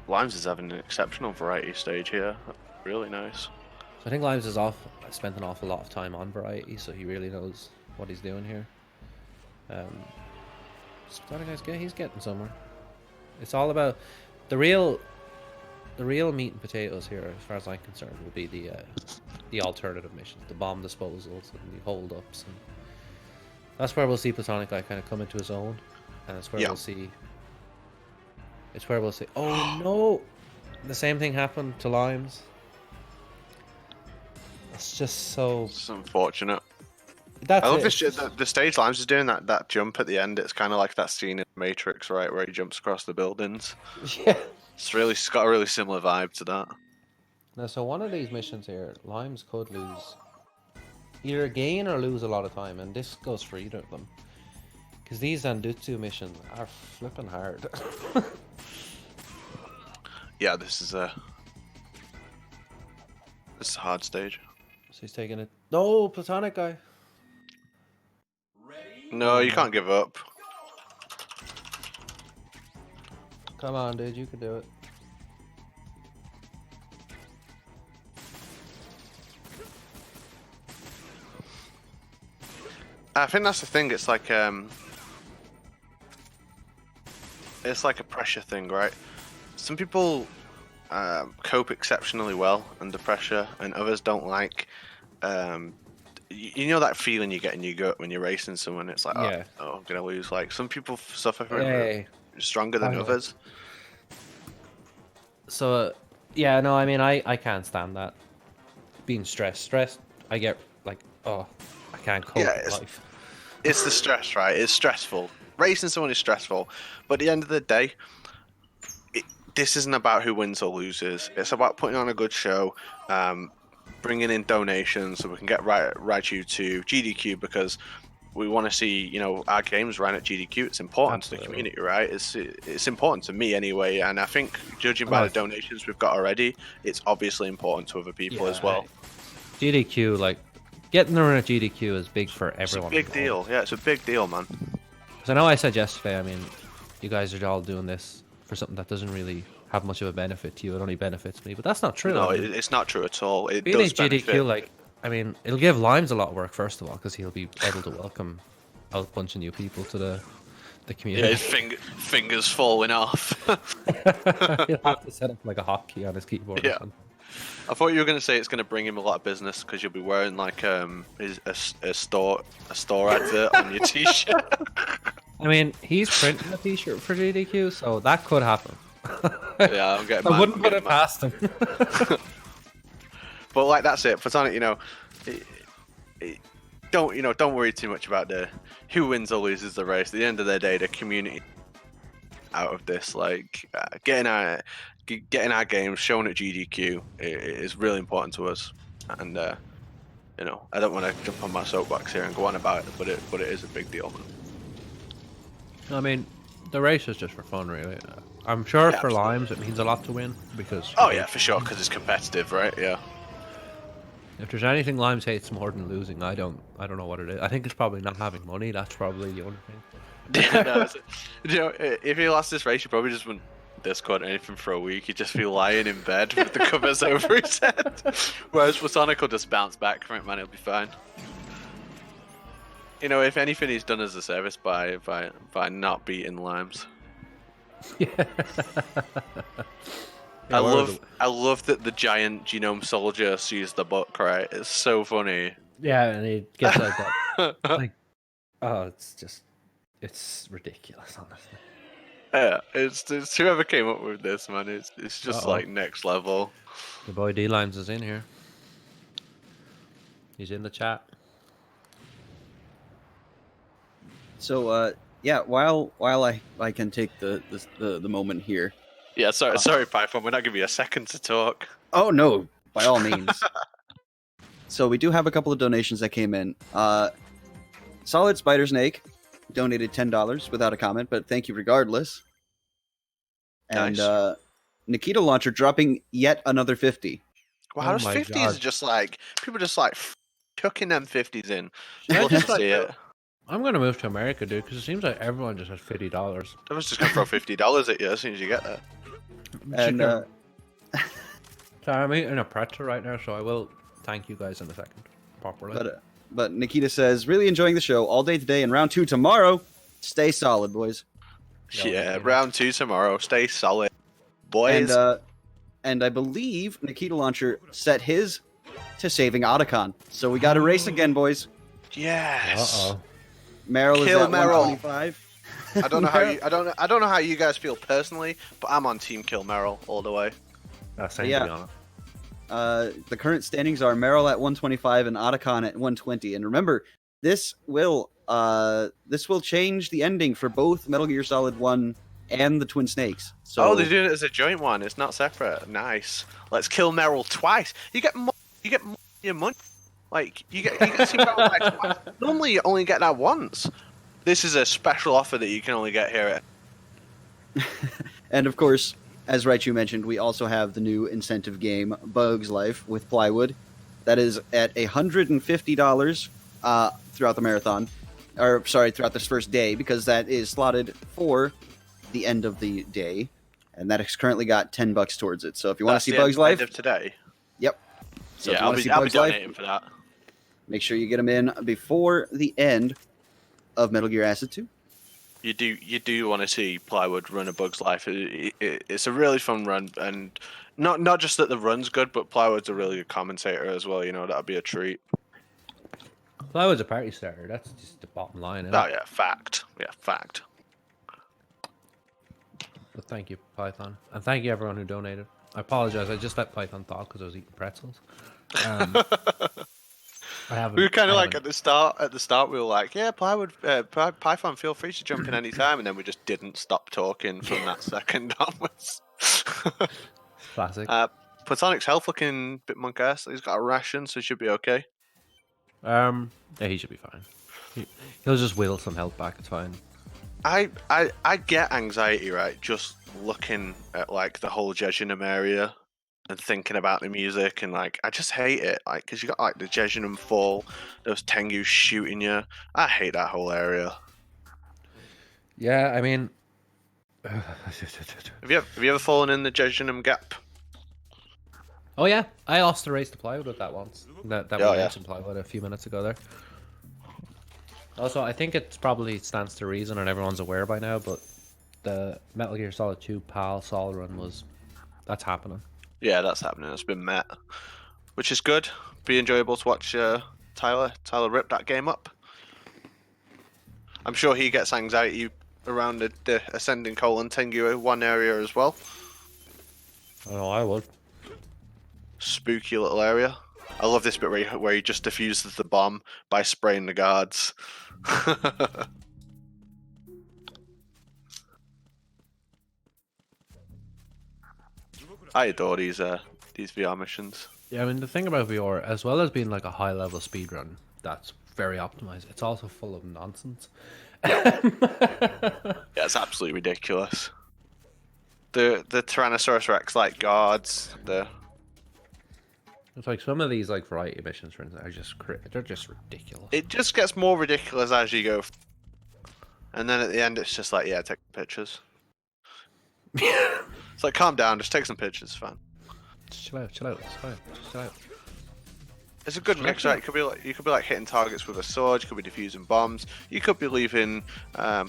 Limes is having an exceptional variety stage here. Really nice. I think Limes has spent an awful lot of time on variety, so he really knows what he's doing here. So PlatonicGuy's he's getting somewhere. It's all about the real the real meat and potatoes here, as far as I'm concerned, will be the alternative missions, the bomb disposals and the hold-ups, and that's where we'll see PlatonicGuy kind of come into his own, and it's where we'll see. It's where we'll see. Oh no! The same thing happened to Limes. It's just so. It's unfortunate. That's I love it. the stage Limes is doing that jump at the end. It's kind of like that scene in Matrix, right, where he jumps across the buildings. Yeah. It's got a really similar vibe to that. Now, so one of these missions here, Limes could lose, either gain or lose a lot of time, and this goes for either of them. Because these Zanjutsu missions are flipping hard. Yeah, this is a hard stage. So he's taking it. No, PlatonicGuy. No, you can't give up. Come on, dude, you can do it. I think that's the thing. It's like a pressure thing, right? Some people cope exceptionally well under pressure, and others don't like. You know that feeling you get in your gut when you're racing someone. It's like, Yeah. oh, I'm gonna lose. Like some people suffer from Hey. it stronger than others. So, yeah, no, I mean, I can't stand that. Being stressed, I get like, oh, I can't cope with life. It's the stress, right? It's stressful. Racing someone is stressful, but at the end of the day, this isn't about who wins or loses. It's about putting on a good show, bringing in donations so we can get Raichu to GDQ, because we want to see, you know, our games ran at GDQ. It's important to the community, right? It's important to me anyway, and I think judging by the donations we've got already, it's obviously important to other people as well. GDQ, like, getting the run at GDQ is big for everyone. It's a big deal. Yeah, it's a big deal, man. Because I know I said yesterday, I mean, you guys are all doing this for something that doesn't really have much of a benefit to you. It only benefits me, but that's not true. No, I mean, it's not true at all. It being does at GDQ, benefit. like, I mean, it'll give Limes a lot of work, first of all, because he'll be able to welcome a bunch of new people to the community. Yeah, his fingers falling off. He'll have to set up like a hotkey on his keyboard. Yeah. I thought you were going to say it's going to bring him a lot of business because you'll be wearing like a store advert on your t-shirt. I mean, he's printing a t-shirt for GDQ, so that could happen. Yeah, I'm getting. I wouldn't put it past him. But like that's it, Platonic. You know, don't worry too much about who wins or loses the race. At the end of the day, the community out of this, like getting our games shown at GDQ is really important to us, and you know, I don't want to jump on my soapbox here and go on about it, but it is a big deal, man. I mean, the race is just for fun, really. I'm sure for absolutely. Limes it means a lot to win because. Oh yeah, for sure, because it's competitive, right? Yeah. If there's anything Limes hates more than losing, I don't know what it is. I think it's probably not having money. That's probably the only thing. Yeah, no, you know, if he lost this race, he probably just wouldn't Discord or anything for a week. He'd just be lying in bed with the covers over his head. Whereas Platonic will just bounce back from it, man. He'll be fine. You know, if anything, he's done as a service by not beating Limes. Yeah. I love that the giant genome soldier sees the book, right? It's so funny. Yeah, and he gets like that. Like, oh, it's ridiculous, honestly. Yeah, it's whoever came up with this, man. It's just like next level. The boy D-Limes is in here. He's in the chat. So yeah, while I can take the moment here. Yeah, sorry, Python. We're not giving you a second to talk. Oh no, by all means. So we do have a couple of donations that came in. Solid Spider Snake donated $10 without a comment, but thank you regardless. And Nice. Nikita Launcher dropping yet another 50. Wow, those my 50s God. are just like people just like chucking them 50s in. Should I Love just to see it. I'm gonna move to America, dude, because it seems like everyone just has $50. I was just gonna throw $50 at you as soon as you get there. And Sorry, I'm eating a pretzel right now, so I will thank you guys in a second, properly. but Nikita says, really enjoying the show all day today and round 2 tomorrow. Stay solid, boys. Yeah, round 2 tomorrow. Stay solid, boys. and I believe Nikita Launcher set his to saving Otacon. So we got a race again, boys. Yes. Uh-oh. Meryl is Kill at Meryl. 125. I don't know how you. I don't know how you guys feel personally, but I'm on Team Kill Meryl all the way. Same Yeah. to be honest. The current standings are Meryl at 125 and Otacon at 120. And remember, this will change the ending for both Metal Gear Solid 1 and the Twin Snakes. So Oh, they're doing it as a joint one. It's not separate. Nice. Let's kill Meryl twice. You get more. You get more of your money. Like you get to see Meryl like twice. Normally, you only get that once. This is a special offer that you can only get here at. And of course, as Raichu mentioned, we also have the new incentive game, Bugs Life, with Plywood. That is at $150 throughout the marathon. Or, sorry, throughout this first day, because that is slotted for the end of the day. And that has currently got $10 towards it. So if you want to see Bugs Life... End of today. Yep. So if Yeah, you want to see I'll be Bugs Life, donating for that. make sure you get them in before the end of Metal Gear Acid 2. You do want to see Plywood run a Bug's Life. It's a really fun run, and not just that the run's good, but Plywood's a really good commentator as well. You know, that'd be a treat. Plywood's a party starter. That's just the bottom line. Oh yeah, fact. Yeah, fact. But thank you, Python, and thank you everyone who donated. I apologize. I just let Python talk because I was eating pretzels. We were kind of like at the start. At the start, we were like, "Yeah, Plywood, Python, feel free to jump in any time," and then we just didn't stop talking from that second onwards. Classic. Platonic's health looking a bit monk-ass. He's got a ration, so he should be okay. Yeah, he should be fine. He'll just wheel some health back. It's fine. I get anxiety, right? Just looking at like the whole Jejunum area and thinking about the music, and like I just hate it, like because you got like the Jejunum fall, those Tengu shooting you. I hate that whole area. Yeah, I mean, Have you ever fallen in the Jejunum gap? oh yeah, I lost the race to Plywood with that once. That Oh, we yeah. mentioned Plywood a few minutes ago there. Also, I think it probably stands to reason, and everyone's aware by now, but the Metal Gear Solid 2 PAL Sol run that's happening. Yeah, that's happening. It's been met, which is good. Be enjoyable to watch Tyler rip that game up. I'm sure he gets anxiety around the Ascending Colon Tengu one area as well. Oh, I would. Spooky little area. I love this bit where he just diffuses the bomb by spraying the guards. I adore these VR missions. Yeah, I mean, the thing about VR, as well as being like a high-level speedrun that's very optimized, it's also full of nonsense. Yeah, it's absolutely ridiculous. The Tyrannosaurus Rex like guards. It's like some of these like variety missions, for instance, they're just ridiculous. It just gets more ridiculous as you go, and then at the end it's just like, yeah, take pictures. It's like, calm down, just take some pictures, it's fine. Just chill out, it's fine. Just chill out. It's a good mix, right? You could be like hitting targets with a sword. You could be defusing bombs. You could be leaving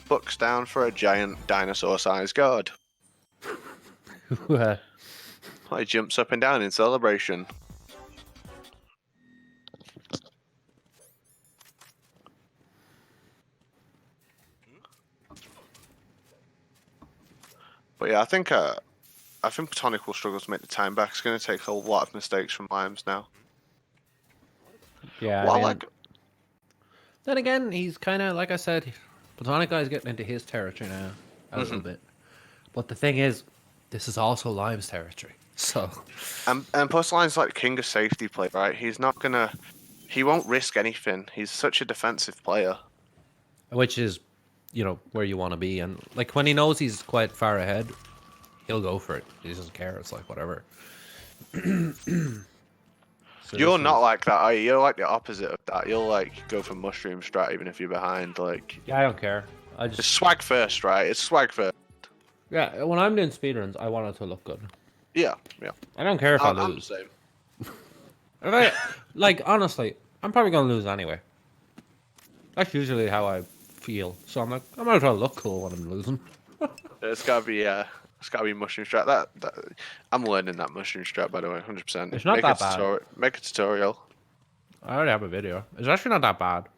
books down for a giant dinosaur-sized guard. He jumps up and down in celebration. But yeah, I think Platonic will struggle to make the time back. It's going to take a lot of mistakes from Limes now. Yeah, Well, I mean, like, then again, he's kind of, like I said, PlatonicGuy's getting into his territory now, a little bit. But the thing is, this is also Lime's territory, so... and plus Lime's like king of safety play, right? He won't risk anything. He's such a defensive player. Which is, where you want to be. And, like, when he knows he's quite far ahead, he'll go for it. He doesn't care. It's like, whatever. So You're not like that, are you? You're like the opposite of that. You'll like go for mushroom strat even if you're behind. Like, yeah, I don't care. it's swag first, right? It's swag first. Yeah, when I'm doing speedruns, I want it to look good. Yeah. I don't care if I I'm the lose. same. Honestly, I'm probably gonna lose anyway. That's usually how I feel. So I'm like, I'm gonna try to look cool when I'm losing. It's gotta be It's got to be mushroom strat. That I'm learning that mushroom strat, by the way, 100%. It's not that bad. Make a tutorial. I already have a video. It's actually not that bad.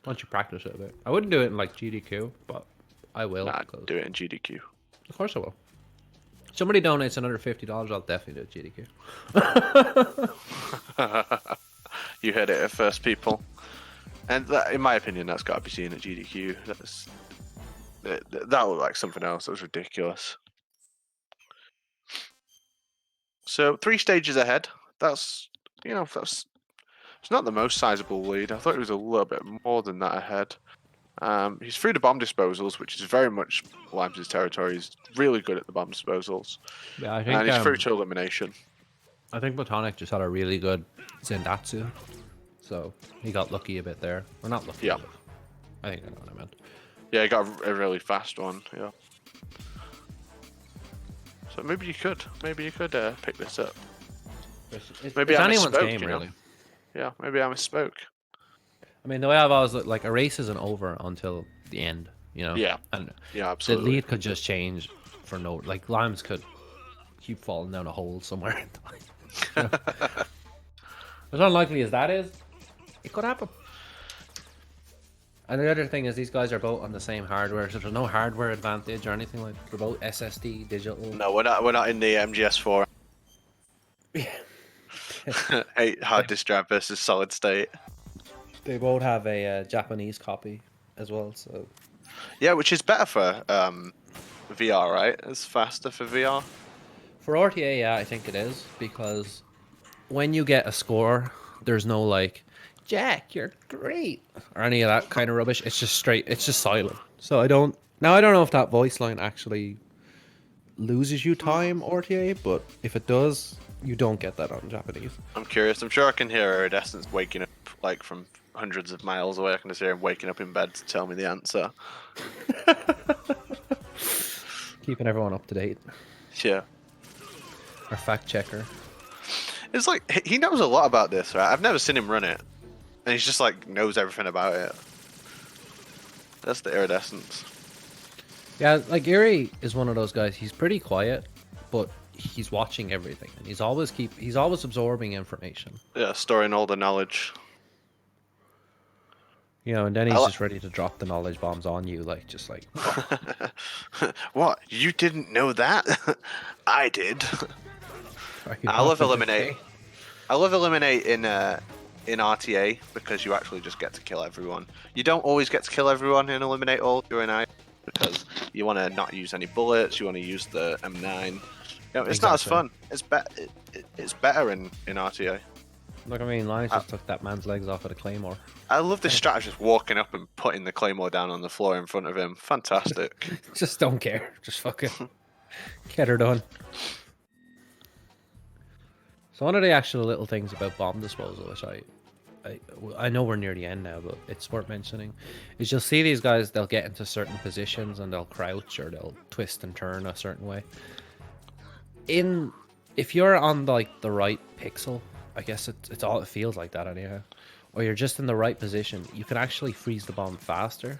Once you practice it a bit. I wouldn't do it in like GDQ, but I will. Nah, do it in GDQ. Of course I will. Somebody donates another $50, I'll definitely do it GDQ. You heard it at first, people. And that, in my opinion, that's got to be seen at GDQ. That looked like something else. That was ridiculous. So 3 stages ahead. That's it's not the most sizable lead. I thought it was a little bit more than that ahead. He's through the bomb disposals, which is very much Limes' territory. He's really good at the bomb disposals. Yeah, I think. And he's through to elimination. I think Platonic just had a really good Zendatsu, so he got lucky a bit there. Or not lucky. Yeah. I think I know what I meant. Yeah, he got a really fast one. Yeah. So maybe you could pick this up. Maybe it's I anyone's misspoke, game, you know? really. Yeah, maybe I misspoke. I mean, the way I've always looked, like a race isn't over until the end, you know. Yeah. And Yeah, absolutely. the lead could just change for no, like Limes could keep falling down a hole somewhere. You know? As unlikely as that is, it could happen. And the other thing is, these guys are both on the same hardware, so there's no hardware advantage or anything like. They're both SSD digital. No, we're not in the MGS4. Yeah. 8 hard disk drive versus solid state. They both have a Japanese copy as well, so. Yeah, which is better for VR, right? It's faster for VR. For RTA, yeah, I think it is, because when you get a score, there's no like, Jack, you're great, or any of that kind of rubbish. It's just straight, it's just silent. So I don't know if that voice line actually loses you time, RTA, but if it does, you don't get that on Japanese. I'm curious. I'm sure I can hear Iridescence waking up like from hundreds of miles away. I can just hear him waking up in bed to tell me the answer. Keeping everyone up to date. Yeah. Our fact checker. It's like he knows a lot about this, right? I've never seen him run it, and he's just like knows everything about it. That's the Iridescence. Yeah, like Erie is one of those guys. He's pretty quiet, but he's watching everything, and he's always absorbing information. Yeah, storing all the knowledge. You know, and then he's just ready to drop the knowledge bombs on you, like just like. What? You didn't know that? I did. I love eliminate. I love eliminate in RTA because you actually just get to kill everyone. You don't always get to kill everyone in eliminate all during I because you want to not use any bullets. You want to use the M9. You know, it's not as fun. It's better in RTA. Look, I mean, Lions just took that man's legs off with a claymore. I love this strategy, just walking up and putting the claymore down on the floor in front of him. Fantastic. Just don't care. Just fucking get her done. So one of the actual little things about bomb disposal, which I know we're near the end now, but it's worth mentioning, is you'll see these guys, they'll get into certain positions and they'll crouch or they'll twist and turn a certain way. If you're on like the right pixel, I guess it feels like that anyhow, or you're just in the right position, you can actually freeze the bomb faster.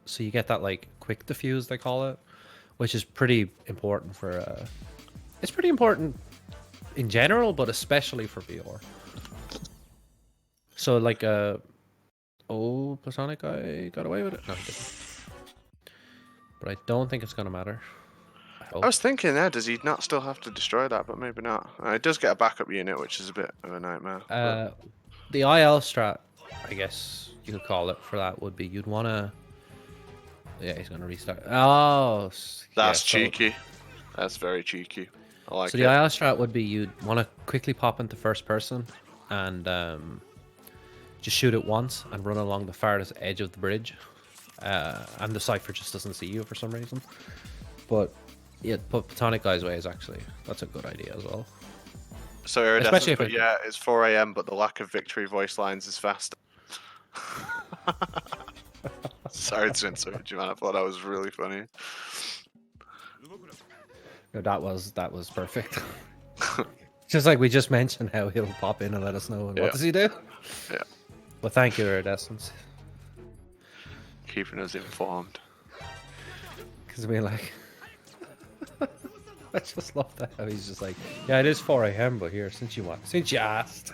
So you get that like quick defuse, they call it, which is pretty important for it's pretty important in general, but especially for VR. So like PlatonicGuy got away with it? No, he didn't. But I don't think it's gonna matter. I was thinking, does he not still have to destroy that? But maybe not. It does get a backup unit, which is a bit of a nightmare. The IL strat, I guess you could call it, for that would be you'd want to. Yeah, he's gonna restart. Oh, that's cheeky. That's very cheeky. I like it. So the IL strat would be you'd want to quickly pop into first person and just shoot it once and run along the farthest edge of the bridge, and the Cypher just doesn't see you for some reason. But yeah, PlatonicGuy's way is actually, that's a good idea as well. So especially if it's 4 AM, but the lack of victory voice lines is faster. Sorry to interrupt you, man. I thought that was really funny. No, that was perfect. Just like we just mentioned how he'll pop in and let us know. And what does he do? Yeah. Well, thank you, Iridescence. Keeping us informed. Because we're like... I just love that how he's just like, yeah, it is 4 a.m. but here, since you asked.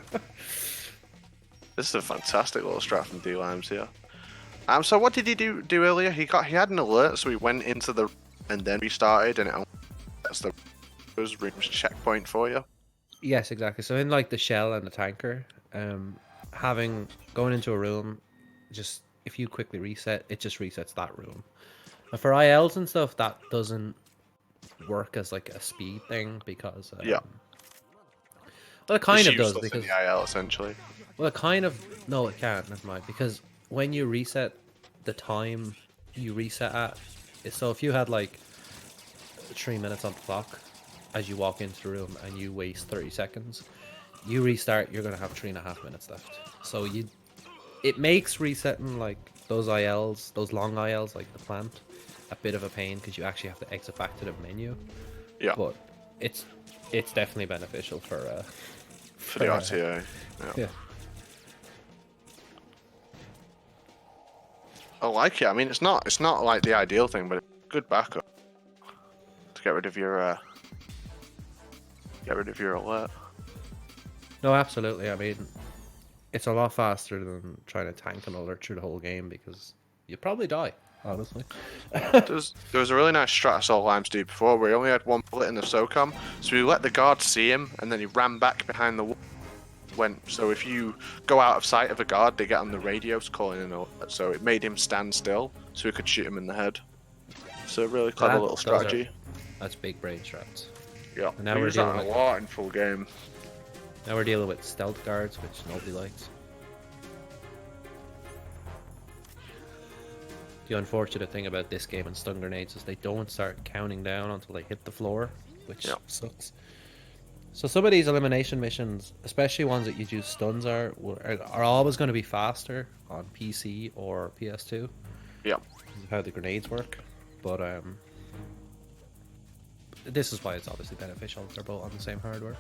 This is a fantastic little strat from D-Limes here. So what did he do earlier? He had an alert, so he went into the and then restarted, and that's the room's checkpoint for you. Yes, exactly. So in like the shell and the tanker, going into a room, just if you quickly reset, it just resets that room. And for ILs and stuff, that doesn't work as like a speed thing because Yeah. well, it kind of It's does useless in because the IL essentially. well, it kind of no, it can't. Never mind. Because when you reset the time you reset at, so if you had like 3 minutes on the clock as you walk into the room and you waste 30 seconds, you restart, you're gonna have 3.5 minutes left. So it makes resetting like those ILs, those long ILs like the plant, a bit of a pain because you actually have to exit back to the menu. Yeah. But it's definitely beneficial for the RTA. Yeah. I like it. I mean, it's not like the ideal thing, but it's a good backup to get rid of your alert. No, absolutely. I mean, it's a lot faster than trying to tank an alert through the whole game because you probably die, honestly. There was a really nice strat I saw Limes do before where he only had one bullet in the SOCOM, so he let the guard see him and then he ran back behind the wall. So if you go out of sight of a guard, they get on the radios calling in alert. So it made him stand still so he could shoot him in the head. So a really clever little strategy. That's big brain strats. Yeah, And now we we're use that dealing a with lot in full game. now we're dealing with stealth guards, which nobody likes. The unfortunate thing about this game and stun grenades is they don't start counting down until they hit the floor, which sucks. So some of these elimination missions, especially ones that you use stuns, are always going to be faster on PC or PS2. Yeah. This is how the grenades work. But this is why it's obviously beneficial. They're both on the same hardware.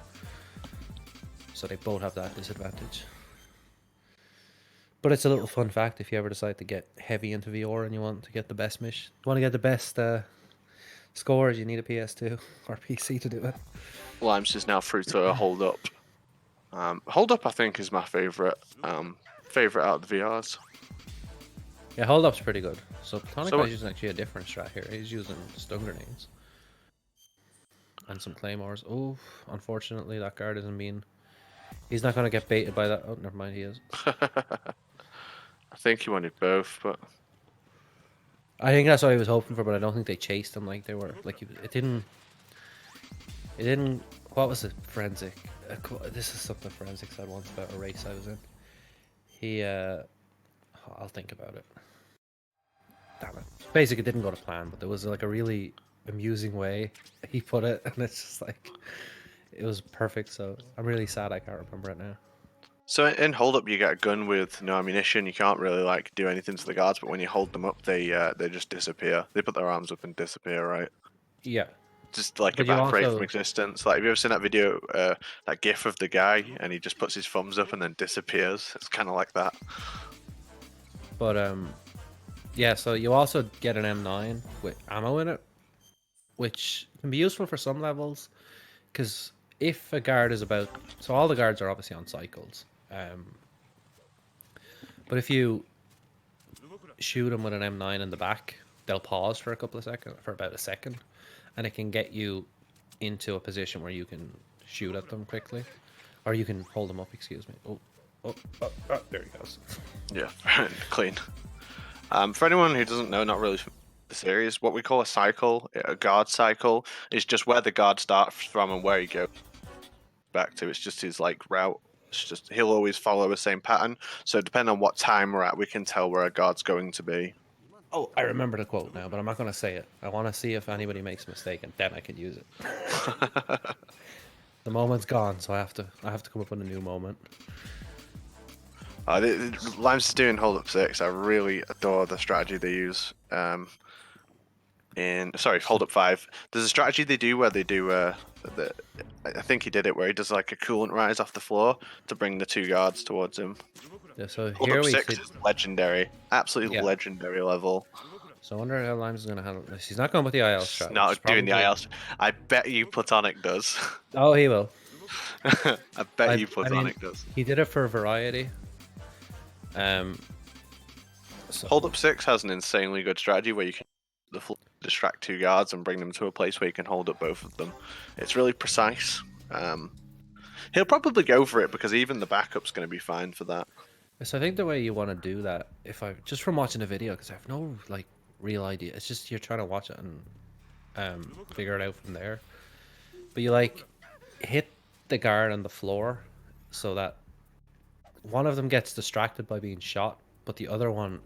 So they both have that disadvantage. But it's a little fun fact if you ever decide to get heavy into VR and you want to get the best mission. You want to get the best scores, you need a PS2 or PC to do it. Limes is now through to Hold Up. Hold Up, I think, is my favorite out of the VRs. Yeah, Hold Up's pretty good. So PlatonicGuy is using actually a different strat here. He's using stun grenades. And some claymores. Oh, unfortunately that guard isn't being... He's not going to get baited by that. Oh, never mind, he is. I think he wanted both, but... I think that's what he was hoping for, but I don't think they chased him like they were. Like, it didn't... What was it? Forensic. This is something Forensic said once about a race I was in. I'll think about it. Damn it. Basically, it didn't go to plan, but there was like a really amusing way he put it, and it's just like... It was perfect, so I'm really sad I can't remember it now. So in Hold Up, you get a gun with no ammunition. You can't really like do anything to the guards, but when you hold them up, they just disappear. They put their arms up and disappear, right? Yeah. Just like But you evaporate also... from existence. Like, have you ever seen that video, that GIF of the guy, and he just puts his thumbs up and then disappears? It's kind of like that. But yeah. So you also get an M9 with ammo in it, which can be useful for some levels, because if a guard is about... So all the guards are obviously on cycles. But if you shoot them with an M9 in the back, they'll pause for about a second. And it can get you into a position where you can shoot at them quickly. Or you can hold them up, excuse me. Oh, there he goes. Yeah, clean. For anyone who doesn't know, not really the series, what we call a cycle, a guard cycle, is just where the guard starts from and where he goes back to. It's just his like route. It's just he'll always follow the same pattern. So depending on what time we're at, we can tell where a guard's going to be. Oh, I remember the quote now, but I'm not going to say it. I want to see if anybody makes a mistake, and then I can use it. The moment's gone, so I have to come up with a new moment. Limes is doing Hold Up 6. I really adore the strategy they use. Hold Up 5. There's a strategy they do where they do I think he did it where he does like a coolant rise off the floor to bring the two guards towards him. Yeah, so Hold here Up we 6 see... is legendary, absolutely Yeah. legendary level. So I wonder how Limes is going to handle this. He's not going with the IL strat. which Not is doing the probably- IL. I bet you Platonic does. Oh, he will. I bet you I Platonic mean, does. He did it for variety. So, Hold up 6 has an insanely good strategy where you can distract 2 guards and bring them to a place where you can hold up both of them. It's really precise. He'll probably go for it because even the backup's going to be fine for that. So I think the way you want to do that, just from watching the video, because I have no like real idea. It's just you're trying to watch it and figure it out from there. But you like hit the guard on the floor so that one of them gets distracted by being shot, but the other one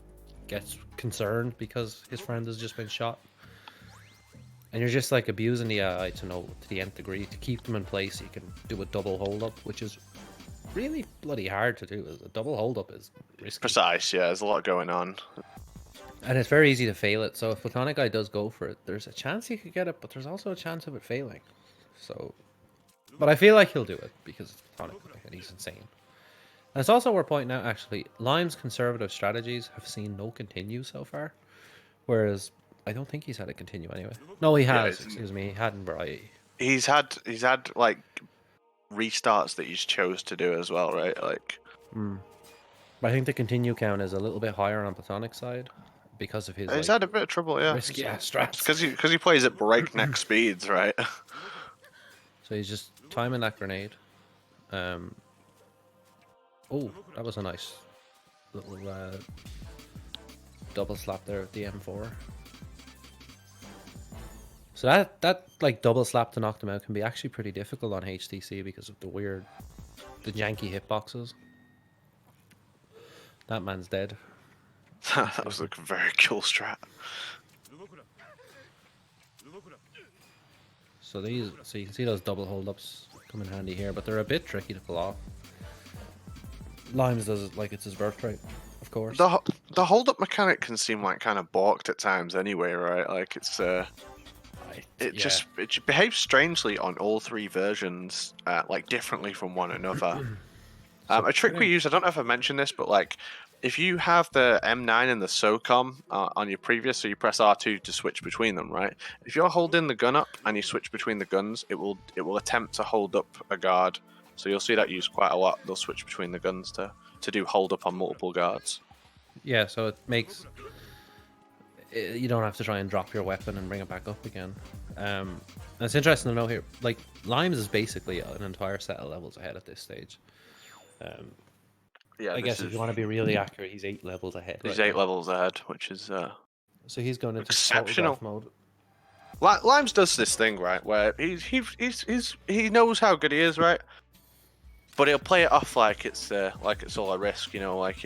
gets concerned because his friend has just been shot. And you're just like abusing the AI to the nth degree to keep them in place. You can do a double hold up, which is really bloody hard to do. A double hold up is risky. Precise, yeah. There's a lot going on. And it's very easy to fail it. So if PlatonicGuy does go for it, there's a chance he could get it, but there's also a chance of it failing. So, but I feel like he'll do it because it's PlatonicGuy and he's insane. And it's also worth pointing out, actually, Lime's conservative strategies have seen no continue so far, whereas I don't think he's had a continue anyway. No, he has. Excuse me, he hadn't variety. He's had like restarts that he's chose to do as well, right? Like, But I think the continue count is a little bit higher on Platonic's side because of his. He's had a bit of trouble, yeah. Risky ass strats. Because he plays at breakneck speeds, right? So he's just timing that grenade. Oh, that was a nice little double slap there with the M4. So that like double slap to knock them out can be actually pretty difficult on HTC because of the janky hitboxes. That man's dead. That was a very cool strat. So you can see those double hold-ups come in handy here, but they're a bit tricky to pull off. Limes does it like it's his birthright, of course. The hold-up mechanic can seem like kind of balked at times anyway, right? Like it's it behaves strangely on all 3 versions, like differently from one another. A trick we use, I don't know if I mentioned this, but like if you have the M9 and the SOCOM on your previous, so you press R2 to switch between them, right? If you're holding the gun up and you switch between the guns, it will attempt to hold up a guard. So you'll see that used quite a lot. They'll switch between the guns to do hold up on multiple guards. Yeah, so it makes you don't have to try and drop your weapon and bring it back up again. And it's interesting to know here, like Limes is basically an entire set of levels ahead at this stage. Yeah, I guess if you want to be really accurate, he's 8 levels ahead. He's 8 levels ahead, which is so he's going into exceptional photograph mode. Limes does this thing, right, where he knows how good he is, right? But he'll play it off like it's all a risk, you know, like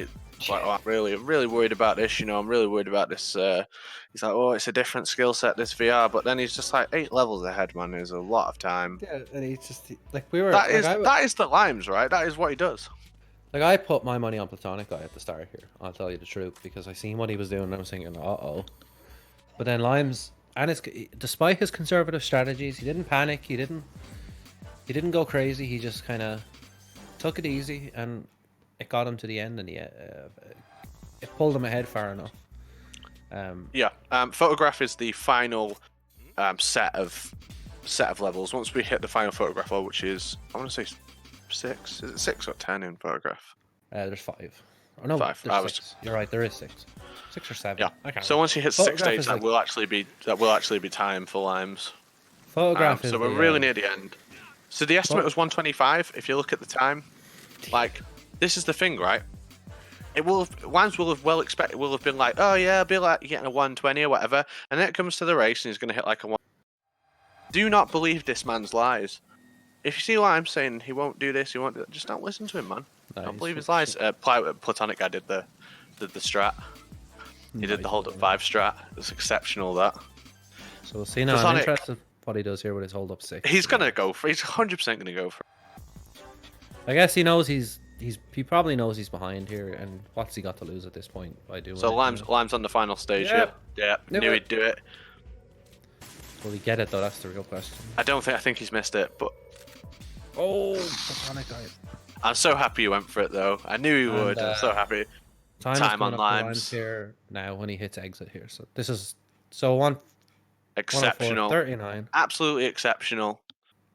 like, oh, I'm really worried about this, you know, I'm really worried about this. He's like, oh, it's a different skill set, this VR, but then he's just like 8 levels ahead, man. There's a lot of time. Yeah, and he's just like we were. That is the Limes, right? That is what he does. Like I put my money on PlatonicGuy at the start here. I'll tell you the truth because I seen what he was doing and I was thinking, uh-oh. But then Limes, and despite his conservative strategies, he didn't panic. He didn't go crazy. He just kind of took it easy, and it got him to the end, and it pulled him ahead far enough. Photograph is the final set of levels. Once we hit the final photograph level, which is, I want to say 6. Is it 6 or 10 in photograph? There's 5. Oh no, 5. There's 6. You're right. There is 6. 6 or 7. Yeah. I can't So once you hit 6 stages, like... that will actually be time for Limes. Photograph is so we're really near the end. So the estimate was 125. If you look at the time, like this is the thing, right? Limes will have been like, oh yeah, I'll be like getting a 120 or whatever, and then it comes to the race and he's going to hit like a 1. Do not believe this man's lies. If you see Limes saying he won't do this, he won't do that, just don't listen to him, man. Don't believe his lies. PlatonicGuy did the strat. He did the hold up 5 strat. It was exceptional, that. So we'll see now. I'm interested what he does here with his hold up 6. He's gonna go for. He's 100% gonna go for. I guess he knows he probably knows he's behind here, and what's he got to lose at this point by doing? So Limes on the final stage here. Yeah, knew he'd do it. Will he get it though? That's the real question. I think he's missed it, but PlatonicGuy. I'm so happy he went for it though. I knew he would. I'm so happy. Time is Time coming on up the lines limes. here now when he hits exit here. So this is so 104, Exceptional. 39. Absolutely exceptional.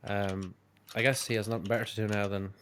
I guess he has nothing better to do now than